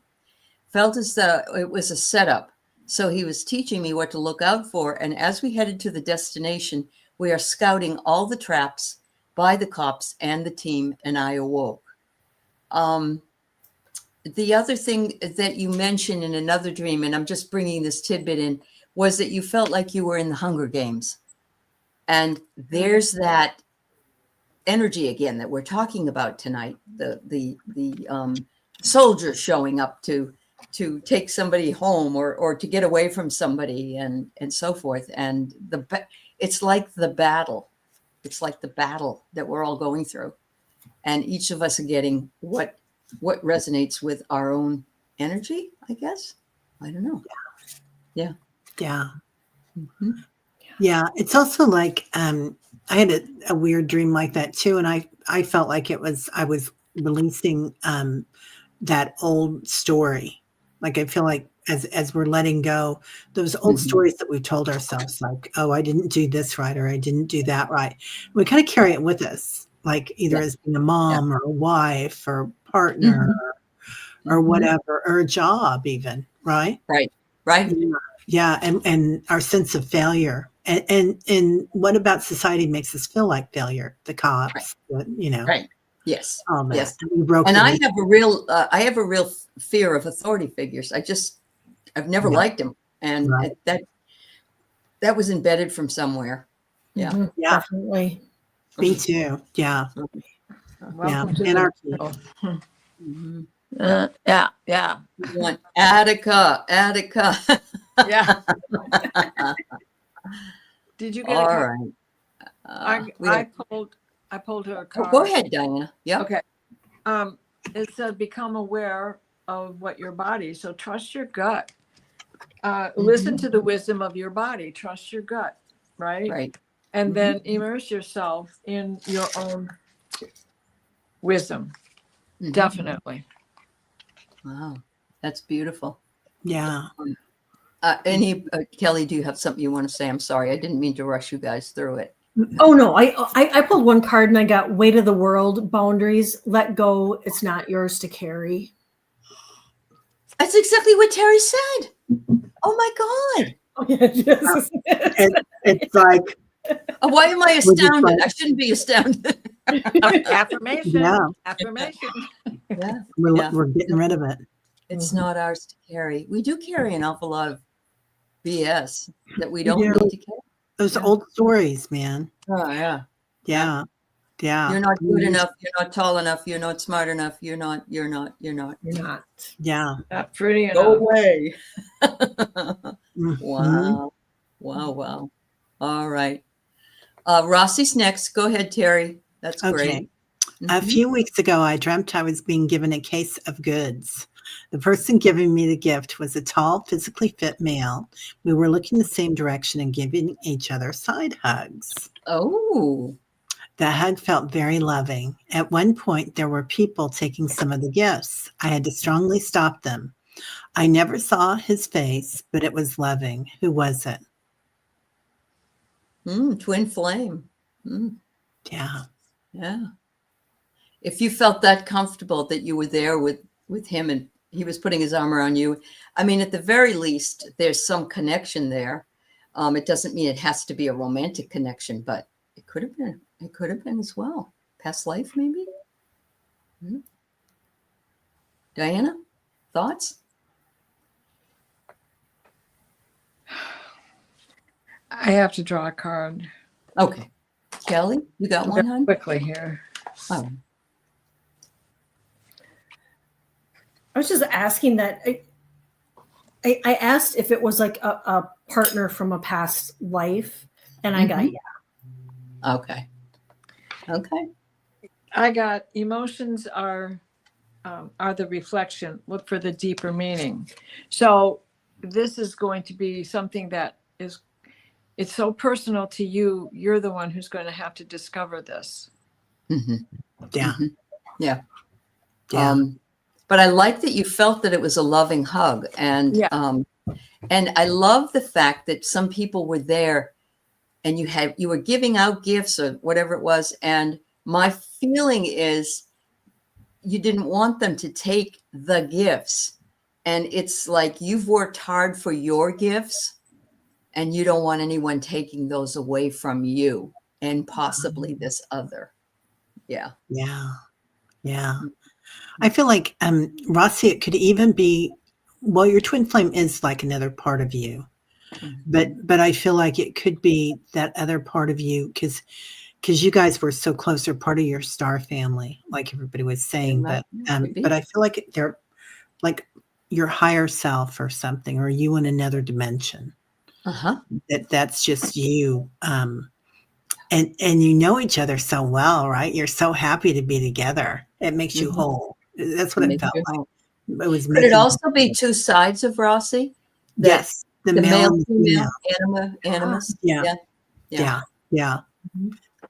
B: Felt as though it was a setup. So he was teaching me what to look out for. And as we headed to the destination, we are scouting all the traps by the cops and the team, and I awoke. The other thing that you mentioned in another dream, and I'm just bringing this tidbit in, was that you felt like you were in the Hunger Games. And there's that energy again that we're talking about tonight, the soldiers showing up to take somebody home or to get away from somebody and so forth. And it's like the battle. It's like the battle that we're all going through. And each of us are getting what resonates with our own energy, I guess. I don't know. Yeah.
C: Yeah.
B: Mm-hmm.
C: Yeah. It's also like I had a weird dream like that too. And I felt like I was releasing that old story. Like I feel like as we're letting go, those old stories that we've told ourselves, like, oh, I didn't do this right, or I didn't do that right. We kind of carry it with us, like either as being a mom or a wife or partner or whatever, or a job even, right?
B: Right.
C: Yeah. And our sense of failure. And what about society makes us feel like failure? The cops,
B: Right. Yes.
C: all that.
B: Yes.
C: We broke
B: And
C: the
B: I have a real fear of authority figures. I've never liked them. And that was embedded from somewhere. Yeah.
D: Mm-hmm.
C: Yeah.
D: Definitely.
C: Me too. Yeah.
A: Welcome to
C: Anarchy.
B: Mm-hmm.
A: Yeah.
B: We want Attica.
A: Yeah. Did you get
B: All
A: a
B: right.
A: I pulled her card.
B: Go ahead, Diana. Yeah.
A: Okay. It said become aware of what your body. So trust your gut. Listen to the wisdom of your body. Trust your gut. Right. And then immerse yourself in your own wisdom. Definitely.
B: Wow. That's beautiful.
C: Yeah.
B: Kelly, do you have something you want to say? I'm sorry. I didn't mean to rush you guys through it.
D: Oh no, I pulled one card and I got weight of the world, boundaries, let go. It's not yours to carry.
B: That's exactly what Teri said. Oh my God.
D: Oh, yeah,
C: It's like,
B: Why am I
C: just
B: astounded?
C: like-
B: I shouldn't be astounded.
A: Affirmation.
C: Yeah.
A: Affirmation.
B: Yeah.
C: we're getting rid of it.
B: It's not ours to carry. We do carry an awful lot of BS that we don't
C: do.
B: need to carry.
C: Those old stories, man.
B: Oh, yeah.
C: Yeah.
B: You're not good enough. You're not tall enough. You're not smart enough. You're not.
D: You're not.
C: Yeah.
A: Not pretty enough.
B: Go away.
C: Mhm.
B: Wow. All right. Rossi's next. Go ahead, Teri. That's
C: Okay.
B: great.
C: A few weeks ago, I dreamt I was being given a case of goods. The person giving me the gift was a tall, physically fit male. We were looking the same direction and giving each other side hugs.
B: Oh.
C: The hug felt very loving. At one point, there were people taking some of the gifts. I had to strongly stop them. I never saw his face, but it was loving. Who was it?
B: Twin flame.
C: Yeah.
B: Yeah. If you felt that comfortable that you were there with him he was putting his arm around you. I mean, at the very least, there's some connection there. It doesn't mean it has to be a romantic connection, but it could have been. It could have been as well. Past life, maybe. Diana, thoughts?
A: I have to draw a card.
B: Okay. Kelly, you got one, hon?
A: Quickly here.
B: Oh.
D: I was just asking that. I asked if it was like a partner from a past life, and I got yeah.
B: Okay. Okay.
A: I got emotions are the reflection. Look for the deeper meaning. So this is going to be something that it's so personal to you. You're the one who's going to have to discover this.
B: Mm-hmm.
C: Yeah.
B: Mm-hmm. Yeah.
C: Yeah.
B: But I like that you felt that it was a loving hug, and and I love the fact that some people were there, and you were giving out gifts or whatever it was, and my feeling is you didn't want them to take the gifts, and it's like you've worked hard for your gifts, and you don't want anyone taking those away from you and possibly this other. Yeah.
C: Yeah. Yeah. I feel like, Rossi, it could even be, well, your twin flame is like another part of you, but I feel like it could be that other part of you because you guys were so close. They're part of your star family, like everybody was saying, but I feel like they're like your higher self or something, or you in another dimension. That's just you. And you know each other so well, right? You're so happy to be together. It makes you whole. That's what it felt like. It was.
B: Could it also be two sides of Rossi?
C: Yes, the male and
B: female
C: female.
B: animus.
C: Yeah.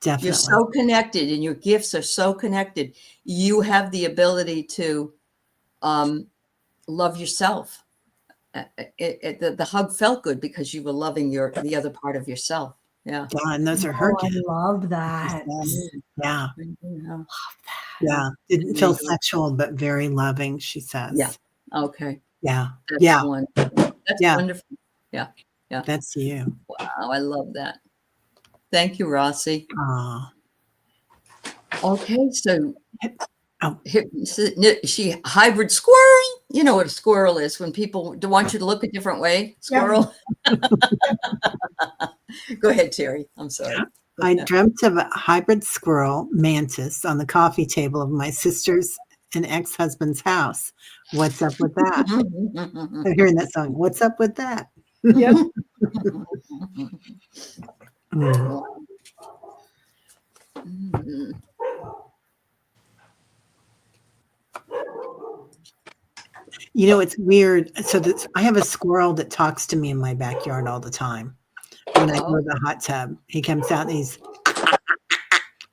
C: Definitely.
B: You're so connected, and your gifts are so connected. You have the ability to love yourself. The hug felt good because you were loving the other part of yourself. Yeah.
C: Yeah, and those are her gifts.
D: I love that.
C: Yeah.
D: Love that.
C: Yeah. Didn't feel sexual, but very loving, she says.
B: Yeah. Okay.
C: Yeah.
B: That's
C: Yeah.
B: That's wonderful. Yeah. Yeah.
C: That's you.
B: Wow. I love that. Thank you, Rossi. Okay. So she hybrid squirrel. You know what a squirrel is when people want you to look a different way. Squirrel. Yeah. Go ahead, Teri. I'm sorry.
C: I dreamt of a hybrid squirrel mantis on the coffee table of my sister's and ex-husband's house. What's up with that? I'm hearing that song. What's up with that?
A: Yep.
C: You know, it's weird. So I have a squirrel that talks to me in my backyard all the time. When I go to the hot tub, he comes out and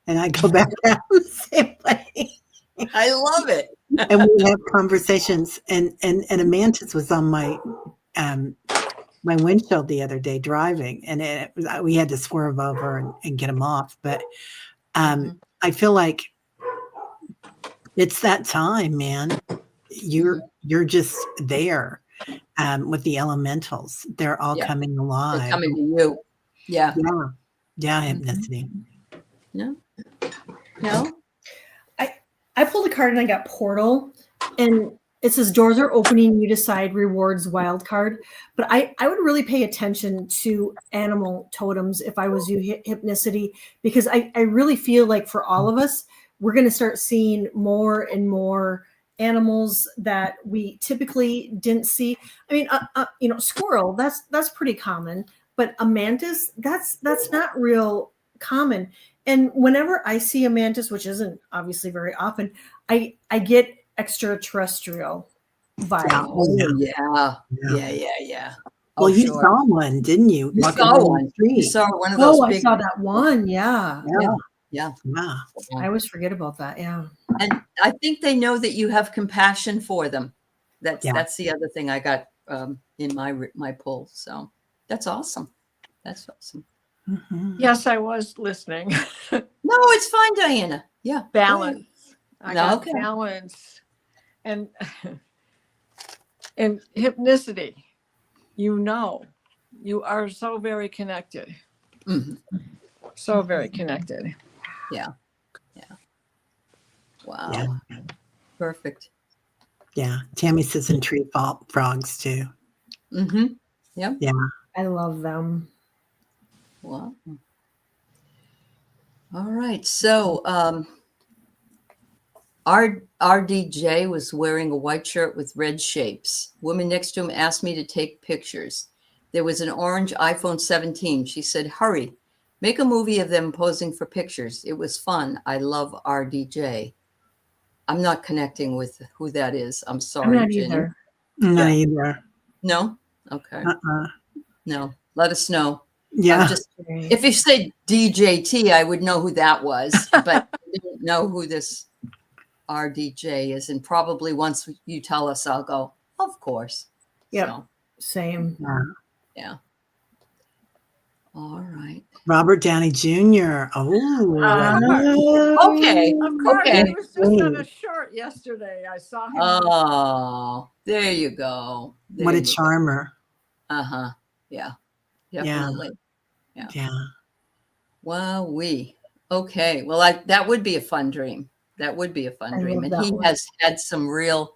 C: and I go back out the same way.
B: I love it.
C: And we have conversations. And a mantis was on my my windshield the other day driving, and we had to swerve over and get him off. But I feel like it's that time, man. You're just there. With the elementals, they're all coming alive.
B: They're coming to you. Yeah.
C: Yeah. Hypnicity.
B: No.
D: I pulled a card and I got portal, and it says doors are opening. You decide rewards wild card. But I would really pay attention to animal totems if I was you, hypnicity, because I really feel like for all of us, we're going to start seeing more and more animals that we typically didn't see. I mean, squirrel, that's pretty common, but a mantis, that's not real common. And whenever I see a mantis, which isn't obviously very often, I get extraterrestrial vibes.
B: Yeah.
C: Well, you saw one, didn't you?
B: You saw one. You saw one of those.
D: I saw that one. Yeah.
C: Wow.
D: I always forget about that. Yeah.
B: And I think they know that you have compassion for them. That's the other thing I got in my pull. So that's awesome. That's awesome.
C: Mm-hmm.
A: Yes, I was listening.
B: No, it's fine, Diana. Yeah.
A: Balance. I got
B: okay.
A: balance. And And hypnicity, you know, you are so very connected.
B: Mhm.
A: So very connected.
B: Yeah. Yeah. Wow.
C: Yeah.
B: Perfect.
C: Yeah. Tammy says and tree frogs too.
B: Mm-hmm. Yep.
C: Yeah.
D: I love them.
B: Wow. All right. So RDJ was wearing a white shirt with red shapes. Woman next to him asked me to take pictures. There was an orange iPhone 17. She said, hurry, make a movie of them posing for pictures. It was fun. I love RDJ. I'm not connecting with who that is. I'm
D: I'm
B: sorry,
D: not
B: Jenny.
D: either.
C: Not
B: Yeah.
C: either.
B: No? Okay.
C: Uh-uh.
B: No. Let us know.
C: Yeah.
B: Just if you say DJT, I would know who that was, but I didn't know who this RDJ is. And probably once you tell us, I'll go, of course.
D: Yep.
B: So,
D: Same.
C: Yeah.
B: yeah. All right.
C: Robert Downey Jr. Oh.
B: Okay.
A: Of course,
B: Okay.
A: he was just on a short yesterday. I saw him.
B: Oh, there you go.
C: What
B: There
C: a
B: you
C: charmer.
B: go. Uh-huh. Yeah.
C: Yeah.
B: Definitely.
C: Yeah.
B: Wow, okay. Well, that would be a fun dream. That would be a fun
D: I
B: dream.
D: love
B: And
D: that
B: he
D: one.
B: has had some real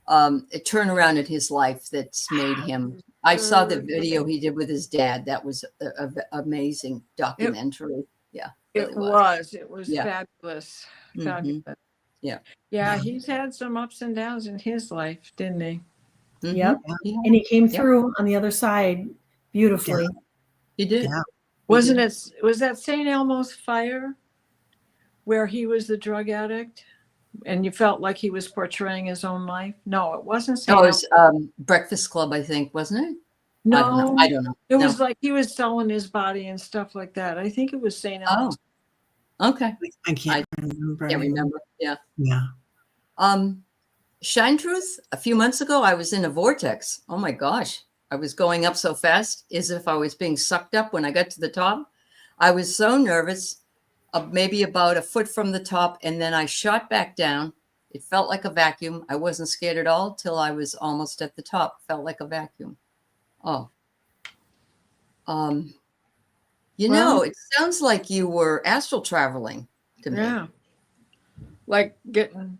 B: a turnaround in his life that's made him. I saw the video he did with his dad. That was a amazing documentary. Yeah, really
A: It
B: was.
A: was. It was
B: Yeah.
A: fabulous.
B: Mhm.
A: Fabulous.
B: Yeah.
A: Yeah, he's had some ups and downs in his life, didn't he?
B: Mhm.
D: Yep.
B: Yeah,
D: And he came
B: Yeah.
D: through on the other side beautifully.
B: he did.
C: Yeah.
B: He
A: Wasn't
B: did.
A: it? Was that St. Elmo's Fire where he was the drug addict and you felt like he was portraying his own life? No, it wasn't St.
B: Oh, it
A: Elmo's.
B: was Breakfast Club, I think, wasn't it? I don't know.
A: No,
B: I don't know.
A: it
B: No.
A: was like he was selling his body and stuff like that. I think it was St. Elmo's.
B: Oh, okay.
C: I can't remember.
B: Can't remember. Yeah.
C: Yeah.
B: Shine Truth, a few months ago, I was in a vortex. Oh my gosh. I was going up so fast as if I was being sucked up when I got to the top. I was so nervous, maybe about a foot from the top, and then I shot back down. It felt like a vacuum. I wasn't scared at all till I was almost at the top. Felt like a vacuum. Oh.
A: Well,
B: It sounds like you were astral traveling to me.
A: yeah. Like getting,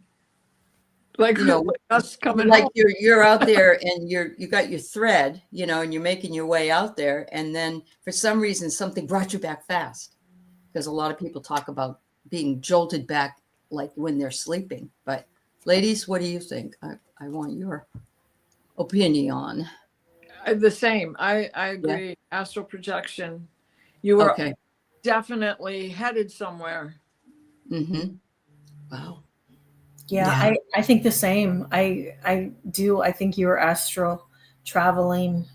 A: like,
B: You know,
A: like us coming
B: like
A: home.
B: you're out there and you got your thread, and you're making your way out there, and then for some reason something brought you back fast, because a lot of people talk about being jolted back like when they're sleeping. But ladies, what do you think? I want your opinion.
A: The same. I agree. Astral projection. You were
B: Okay.
A: definitely headed somewhere.
B: Mm-hmm. Wow.
D: Yeah, I think the same. I do. I think you were astral traveling.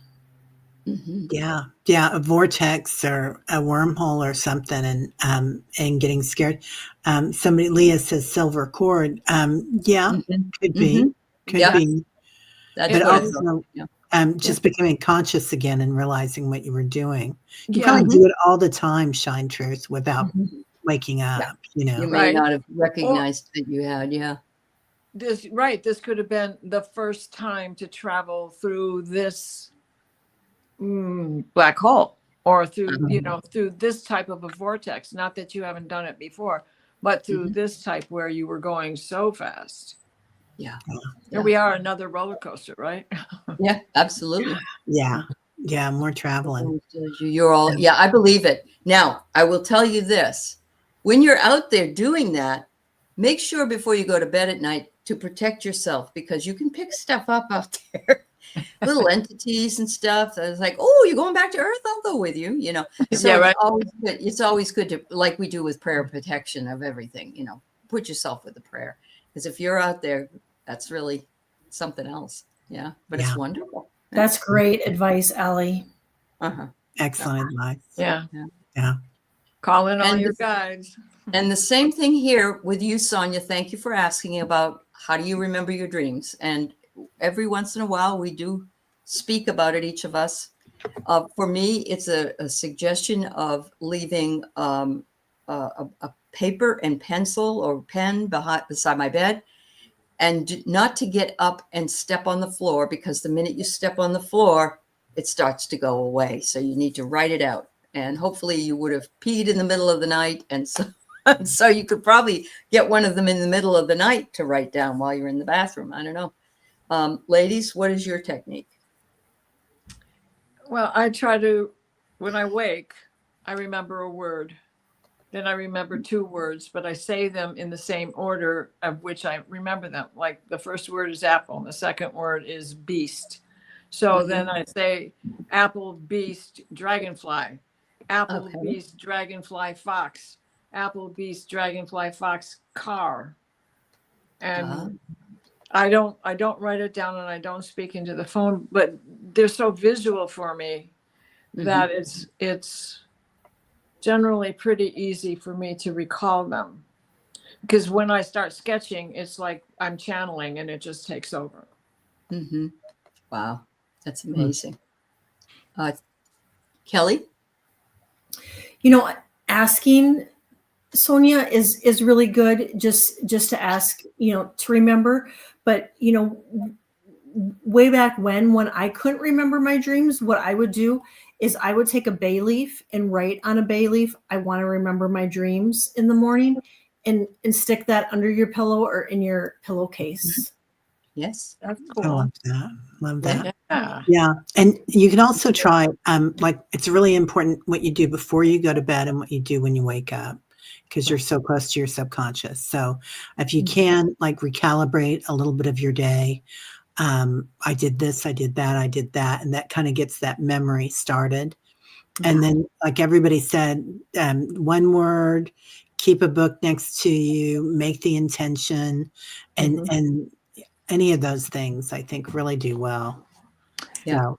B: Mm-hmm.
C: Yeah. Yeah. A vortex or a wormhole or something, and getting scared. Leah says silver cord. Yeah,
B: Mm-hmm.
C: could be. Could
B: Yeah.
C: be.
B: That's
C: But
B: what I thought.
C: also,
B: Yeah.
C: just becoming conscious again and realizing what you were doing. You
A: Yeah.
C: probably do it all the time, Shine Truth, without waking up,
B: You may
A: Right.
B: not have recognized that you had. Yeah.
A: This could have been the first time to travel through this black hole, or through through this type of a vortex. Not that you haven't done it before, but through this type where you were going so fast.
B: Yeah.
A: Here we are, another roller coaster, right?
B: Yeah, absolutely.
C: Yeah. Yeah. More traveling.
B: You're all, I believe it. Now, I will tell you this. When you're out there doing that, make sure before you go to bed at night to protect yourself, because you can pick stuff up out there. Little entities and stuff. It's like, oh, you're going back to Earth? I'll go with you, So
A: Yeah, right.
B: it's always good to, like we do with prayer protection of everything, put yourself with a prayer. Because if you're out there, that's really something else. Yeah. But it's wonderful.
D: That's great advice, Aley.
B: Uh-huh.
C: Excellent advice.
A: Yeah.
C: Yeah.
A: Call in all
B: And
A: your guides.
B: And the same thing here with you, Sonia. Thank you for asking about how do you remember your dreams. And every once in a while, we do speak about it, each of us. For me, it's a suggestion of leaving a paper and pencil or pen beside my bed. and not to get up and step on the floor, because the minute you step on the floor, it starts to go away. So you need to write it out. And hopefully you would have peed in the middle of the night. And so, so you could probably get one of them in the middle of the night to write down while you're in the bathroom. I don't know. Ladies, what is your technique?
A: Well, I try to, when I wake, I remember a word. Then I remember 2 words, but I say them in the same order of which I remember them. Like the first word is apple, and the second word is beast. So then I say apple, beast, dragonfly, apple,
B: Okay.
A: beast, dragonfly, fox, apple, beast, dragonfly, fox, car. And I don't write it down, and I don't speak into the phone, but they're so visual for me that it's generally pretty easy for me to recall them, because when I start sketching, it's like I'm channeling and it just takes over.
B: Wow, that's amazing. Kelly?
D: You know, asking Sonia is really good, just to ask, you know, to remember. But, you know, way back when I couldn't remember my dreams, what I would do is I would take a bay leaf and write on a bay leaf, I want to remember my dreams in the morning, and stick that under your pillow or in your pillowcase.
B: Yes.
A: That's
C: I
A: cool.
C: love that. Love that.
A: Yeah.
C: Yeah. And you can also try, like, it's really important what you do before you go to bed and what you do when you wake up, because you're so close to your subconscious. So if you can, like, recalibrate a little bit of your day, I did this, I did that, I did that. And that kind of gets that memory started. And then, like everybody said, 1 word, keep a book next to you, make the intention, and any of those things, I think, really do well.
B: Yeah.
C: So,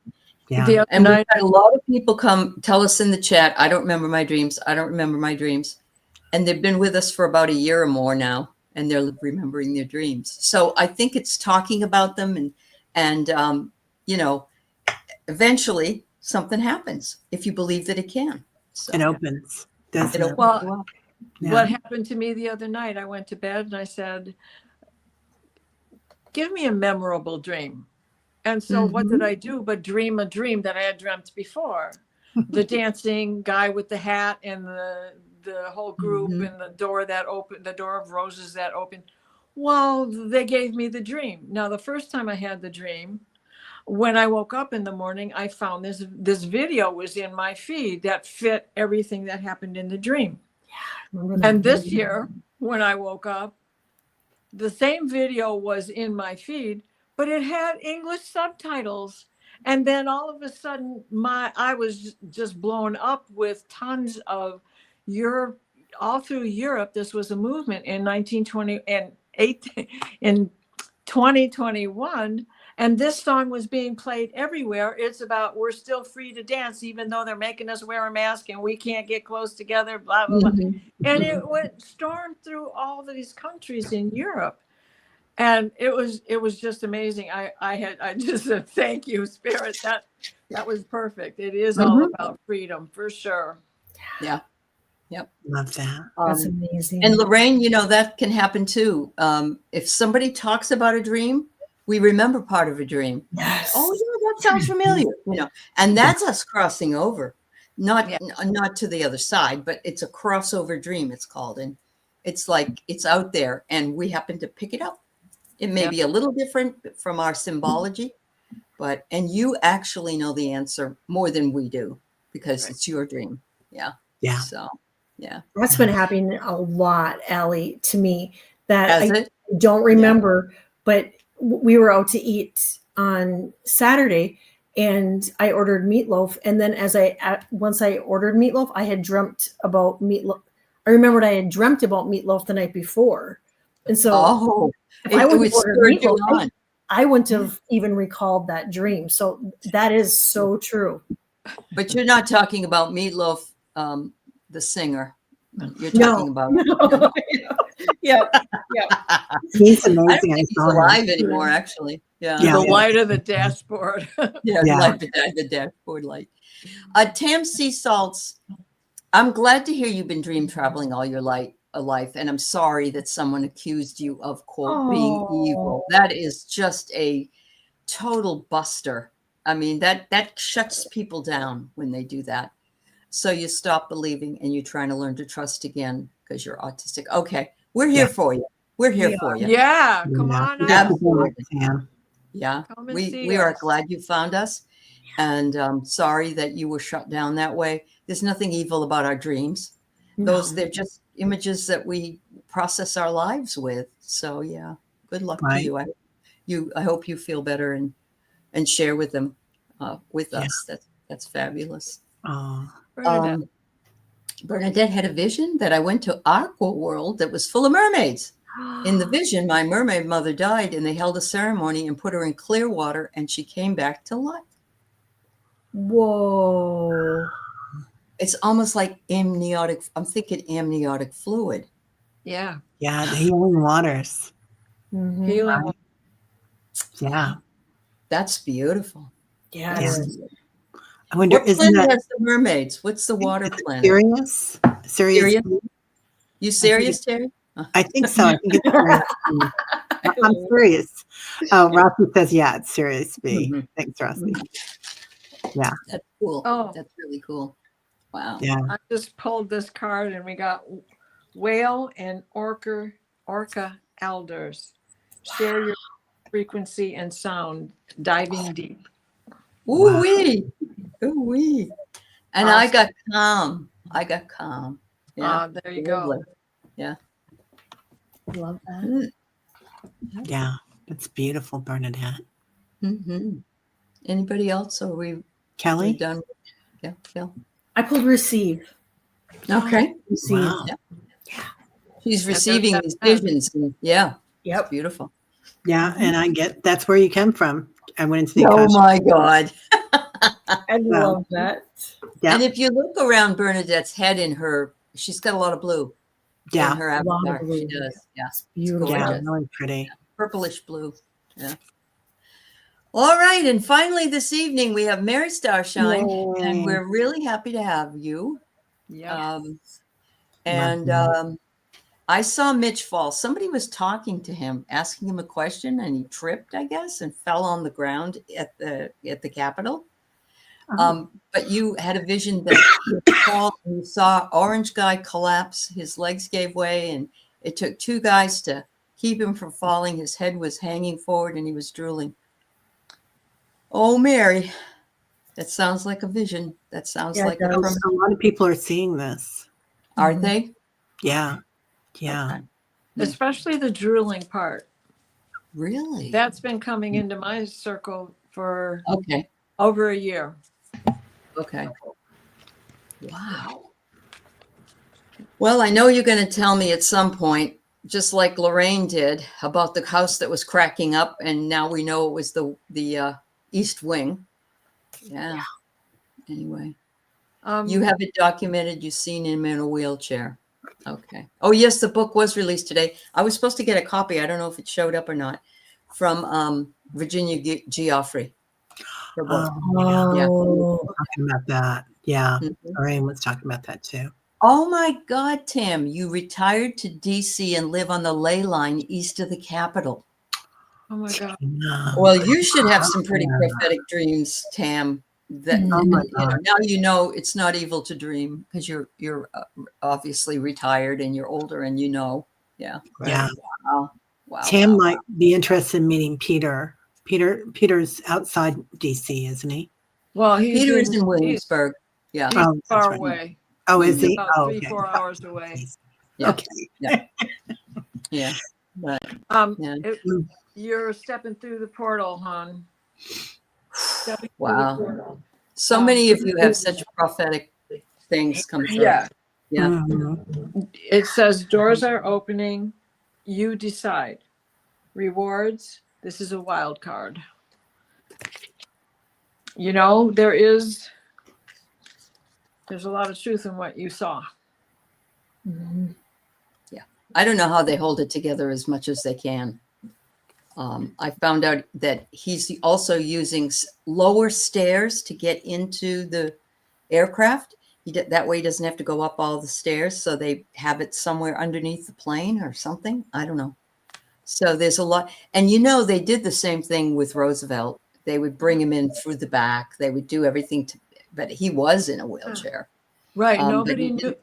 C: yeah.
A: The other
B: And we've
A: night,
B: had a lot of people come tell us in the chat, I don't remember my dreams. I don't remember my dreams. And they've been with us for about a year or more now, and they're remembering their dreams. So I think it's talking about them, and you know, eventually something happens if you believe that it can. So
C: It opens, doesn't
B: it
C: it?
B: opens
A: well,
B: you up.
C: Yeah.
A: what happened to me the other night, I went to bed and I said, give me a memorable dream. And so what did I do but dream a dream that I had dreamt before? The dancing guy with the hat and the whole group and the door that opened, the door of roses that opened. Well, they gave me the dream. Now, the first time I had the dream, when I woke up in the morning, I found this video was in my feed that fit everything that happened in the dream. And this year, when I woke up, the same video was in my feed, but it had English subtitles. And then all of a sudden, I was just blown up with tons of Europe, all through Europe. This was a movement in 1920 and in 2021. And this song was being played everywhere. It's about, we're still free to dance, even though they're making us wear a mask and we can't get close together, blah, blah, blah. And it stormed through all these countries in Europe. And it was just amazing. I just said, thank you, Spirit. That was perfect. It is all about freedom, for sure.
B: Yeah. Yep.
C: Love that.
D: That's amazing.
B: And Lorraine, you know, that can happen too. If somebody talks about a dream, we remember part of a dream.
D: Yes.
B: Oh, yeah, that sounds familiar, you know, and that's us crossing over, not to the other side, but it's a crossover dream, it's called. And it's like, it's out there and we happen to pick it up. It may be a little different from our symbology, and you actually know the answer more than we do because it's your dream. Yeah.
C: Yeah.
B: So, yeah.
D: That's been happening a lot, Aley, to me, that
B: Has
D: I
B: it?
D: don't remember, but we were out to eat on Saturday and I ordered meatloaf. And then once I ordered meatloaf, I had dreamt about meatloaf. I remembered I had dreamt about meatloaf the night before. And so if I would have ordered meatloaf, I wouldn't have even recalled that dream. So that is so true.
B: But you're not talking about Meatloaf, the singer. You're talking about.
D: Yeah.
C: He's amazing.
B: I don't think he's alive anymore, actually. Yeah.
A: The light of the dashboard.
B: Yeah. The dashboard light. Tam Sea Salts, I'm glad to hear you've been dream traveling all your life. a life. And I'm sorry that someone accused you of, quote, being evil. That is just a total buster. I mean, that shuts people down when they do that. So you stop believing and you're trying to learn to trust again because you're autistic. Okay, we're here for you. We're here for you.
A: Yeah, come
C: Yeah.
A: on
C: Good
A: out.
C: to go, Sam.
B: Yeah,
A: Come and
B: we
A: see
B: are
A: us.
B: glad you found us, and sorry that you were shut down that way. There's nothing evil about our dreams. They're just images that we process our lives with. So yeah, good luck to
C: Right.
B: you. I hope you feel better and share with them with
C: Yeah.
B: us. That's fabulous.
C: Oh,
A: Bernadette.
B: Bernadette had a vision that I went to Aqua World that was full of mermaids. In the vision, my mermaid mother died, and they held a ceremony and put her in clear water, and she came back to life.
D: Whoa.
B: It's almost like amniotic. I'm thinking amniotic fluid.
A: Yeah.
C: yeah. The healing waters.
D: Mhm.
A: Healing.
C: Yeah.
B: That's beautiful.
D: Yeah.
C: Yeah.
B: That's beautiful.
C: I wonder,
B: What
C: isn't
B: planet
C: that
B: has the mermaids? What's the water
C: is it
B: planet?
C: Sirius? Sirius.
B: Sirius? You serious, Terry?
C: I think so. I think it's Sirius. I'm serious. Oh, Rossi says, yeah, it's Sirius B.
B: Mhm.
C: Thanks, Rossi. Yeah.
B: That's cool.
A: Oh.
B: That's really cool. Wow.
C: Yeah.
A: I just pulled this card and we got whale and orca elders. Share your frequency and sound, diving deep.
B: Ooh wee. Ooh wee. And I
A: Awesome.
B: got calm. Yeah.
A: There you go.
B: Lovely. Yeah.
D: Love that.
B: Mm.
C: Yeah. It's beautiful, Bernadette.
B: Mm-hmm. Anybody else? Or we
C: Kelly?
B: done? Yeah, Phil.
D: I pulled receive.
B: Okay.
D: Receive.
C: Wow.
B: She's
A: That's
B: receiving
A: what
B: these
A: that says.
B: visions. And yeah.
D: Yep.
B: It's beautiful.
C: Yeah. And I get that's where you come from. I went into the
B: Oh
C: Akashic.
B: my God.
D: I
C: Well,
D: love that.
C: Yeah.
B: And if you look around Bernadette's head she's got a lot of blue in
C: Yeah.
B: her
D: A lot of
B: avatar. She
D: blue.
B: does. Yeah.
D: It's beautiful.
C: Yeah.
B: gorgeous.
C: Really pretty.
B: Purplish blue. Yeah. All right. And finally, this evening, we have Mary Starshine, and
C: Yay.
B: we're really happy to have you.
A: Yeah.
C: Love
B: I saw Mitch fall. Somebody was talking to him, asking him a question, and he tripped, I guess, and fell on the ground at the Capitol. But you had a vision that you fall and you saw orange guy collapse. His legs gave way, and it took two guys to keep him from falling. His head was hanging forward, and he was drooling. Oh, Mary, that sounds like a vision. That sounds
D: Yeah, it
B: like a
D: does.
C: A lot of people are seeing this.
B: Are they?
C: Yeah. Yeah.
B: Okay.
A: Especially the drooling part.
B: Really?
A: That's been coming into my circle for
B: Okay.
A: over a year.
B: Okay. Wow. Well, I know you're going to tell me at some point, just like Lorraine did, about the house that was cracking up, and now we know it was the East Wing. Yeah. Anyway, you have it documented. You've seen him in a wheelchair. Okay. Oh, yes, the book was released today. I was supposed to get a copy. I don't know if it showed up or not. From Virginia Geoffrey. Her book. Yeah.
C: Talking about that. Yeah.
B: Mhm.
C: Lorraine was talking about that too.
B: Oh my God, Tim, you retired to DC and live on the ley line east of the Capitol.
A: Oh my God.
C: Yeah.
B: Well, you should have some pretty prophetic dreams, Tam. That
C: Oh my God.
B: now you know it's not evil to dream because you're obviously retired and you're older and you know. Yeah.
C: Yeah.
B: Wow. Wow.
C: Tam
B: wow,
C: might be interested in meeting Peter. Peter's outside DC, isn't he?
A: Well, he's
B: Peter is in
A: he's
B: Williamsburg. Yeah.
C: Oh, that's
A: far
C: right.
A: away.
C: Oh, is he?
A: About
C: Oh,
A: 3-4 hours away.
B: Yeah.
C: Okay.
B: Yeah. But yeah.
A: You're stepping through the portal, hon. Stepping through the
B: Wow.
A: portal.
B: So many of you have such prophetic things come through.
A: Yeah.
B: Yeah.
C: Mhm.
A: It says doors are opening. You decide. Rewards. This is a wild card. You know, there's a lot of truth in what you saw.
D: Mhm.
B: I don't know how they hold it together as much as they can. I found out that he's also using lower stairs to get into the aircraft, that way he doesn't have to go up all the stairs. So they have it somewhere underneath the plane or something. I don't know. So there's a lot. And they did the same thing with Roosevelt. They would bring him in through the back. They would do everything but he was in a wheelchair.
A: Right.
B: But
A: Nobody
B: he
A: knew.
B: did-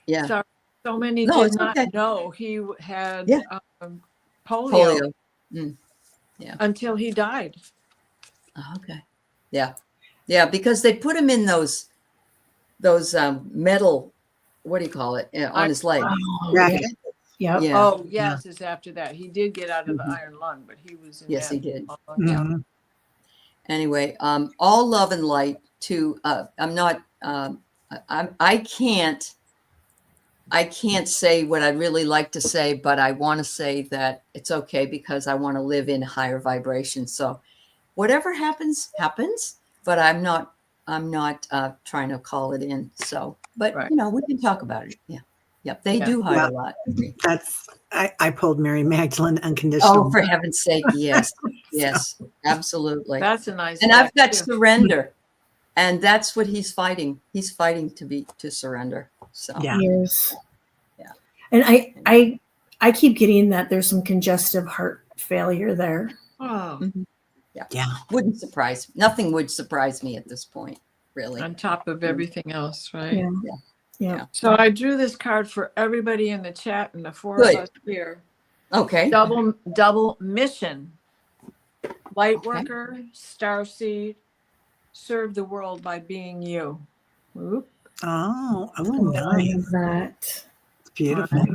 B: Yeah.
A: Sorry, so many
B: No,
A: did
B: it's
A: not
B: okay.
A: know he had
B: Yeah.
A: polio,
B: Polio. Mm.
A: until he died.
B: Oh, okay. Yeah. Yeah. Because they put him in those metal, what do you call it, on his leg.
D: Oh,
C: Right.
D: Yep.
B: Yeah.
A: Oh, yes, is after that. He did get out of the
B: Mhm.
A: iron lung, but he was in
B: Yes,
A: that
B: he did.
A: long time.
C: Mhm.
B: Anyway, all love and light to, I'm not, I can't say what I really like to say, but I want to say that it's okay because I want to live in higher vibration. So whatever happens, happens, but I'm not trying to call it in. So, but
A: Right.
B: we can talk about it. Yeah. Yep. They
A: Yeah.
B: do hide
C: Yeah.
B: a lot.
C: I pulled Mary Magdalene
B: Oh,
C: unconditional.
B: for heaven's sake. Yes. Yes, absolutely.
A: That's a nice
B: And I've
A: deck,
B: got
A: too.
B: surrender. And that's what he's fighting. He's fighting to surrender. So
C: Yeah.
D: Years.
B: Yeah.
D: And I keep getting that there's some congestive heart failure there.
A: Oh,
C: Yeah.
B: wouldn't surprise. Nothing would surprise me at this point, really.
A: on top of everything else, right?
D: Yeah.
B: Yeah.
D: Yeah.
A: So I drew this card for everybody in the chat and the four
B: Good.
A: of us here.
B: Okay.
A: Double mission. Light
B: Okay.
A: worker, starseed, serve the world by being you. Oop.
C: Oh,
D: I
C: nice.
D: have that.
C: It's beautiful.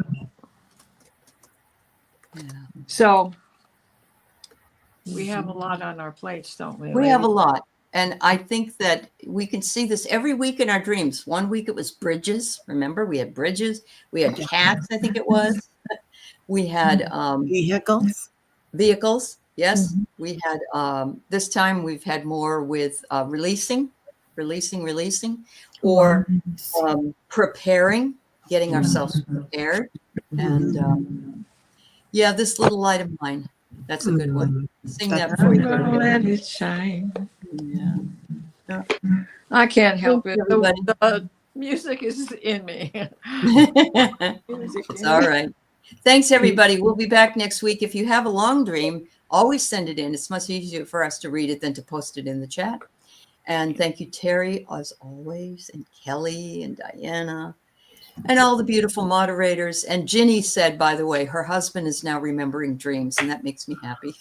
B: Yeah.
A: So we have a lot on our plates, don't we?
B: We have a
A: ladies?
B: lot. And I think that we can see this every week in our dreams. One week it was bridges. Remember, we had bridges. We had cats, I think it was. We had
C: Vehicles.
B: vehicles. Yes. We had, this time we've had more with releasing, or preparing, getting ourselves prepared. And yeah, this little light of mine. That's a good one. Sing that before
A: I'm
B: you go to
A: gonna
B: bed.
A: let it shine.
B: Yeah.
A: I can't help it.
B: Thanks, everybody.
A: The music is in me.
B: It's all right. Thanks, everybody. We'll be back next week. If you have a long dream, always send it in. It's much easier for us to read it than to post it in the chat. And thank you, Teri, as always, and Kelly and Diana, and all the beautiful moderators. And Ginny said, by the way, her husband is now remembering dreams, and that makes me happy.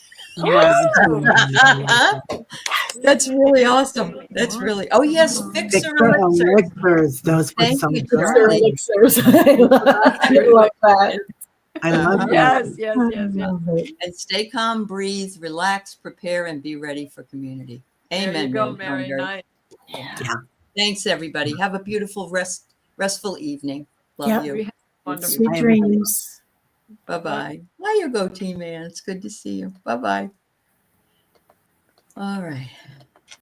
B: That's really awesome. That's really, oh yes, Fixer Elixir.
C: Elixirs. Those were
B: Thank
C: some
B: you,
C: good.
B: Charlie.
D: Elixirs. I love that.
C: I love that.
A: Yes, yes,
D: I
A: yes, yes.
D: love it.
B: And stay calm, breathe, relax, prepare, and be ready for community.
A: There
B: Amen.
A: you go, Mary. Nice.
C: Yeah.
B: Thanks, everybody. Have a beautiful, restful evening. Love
D: Yep.
B: you.
A: We have wonderful.
D: Sweet dreams.
B: Bye-bye. There you go, T-Man. It's good to see you. Bye-bye. All right.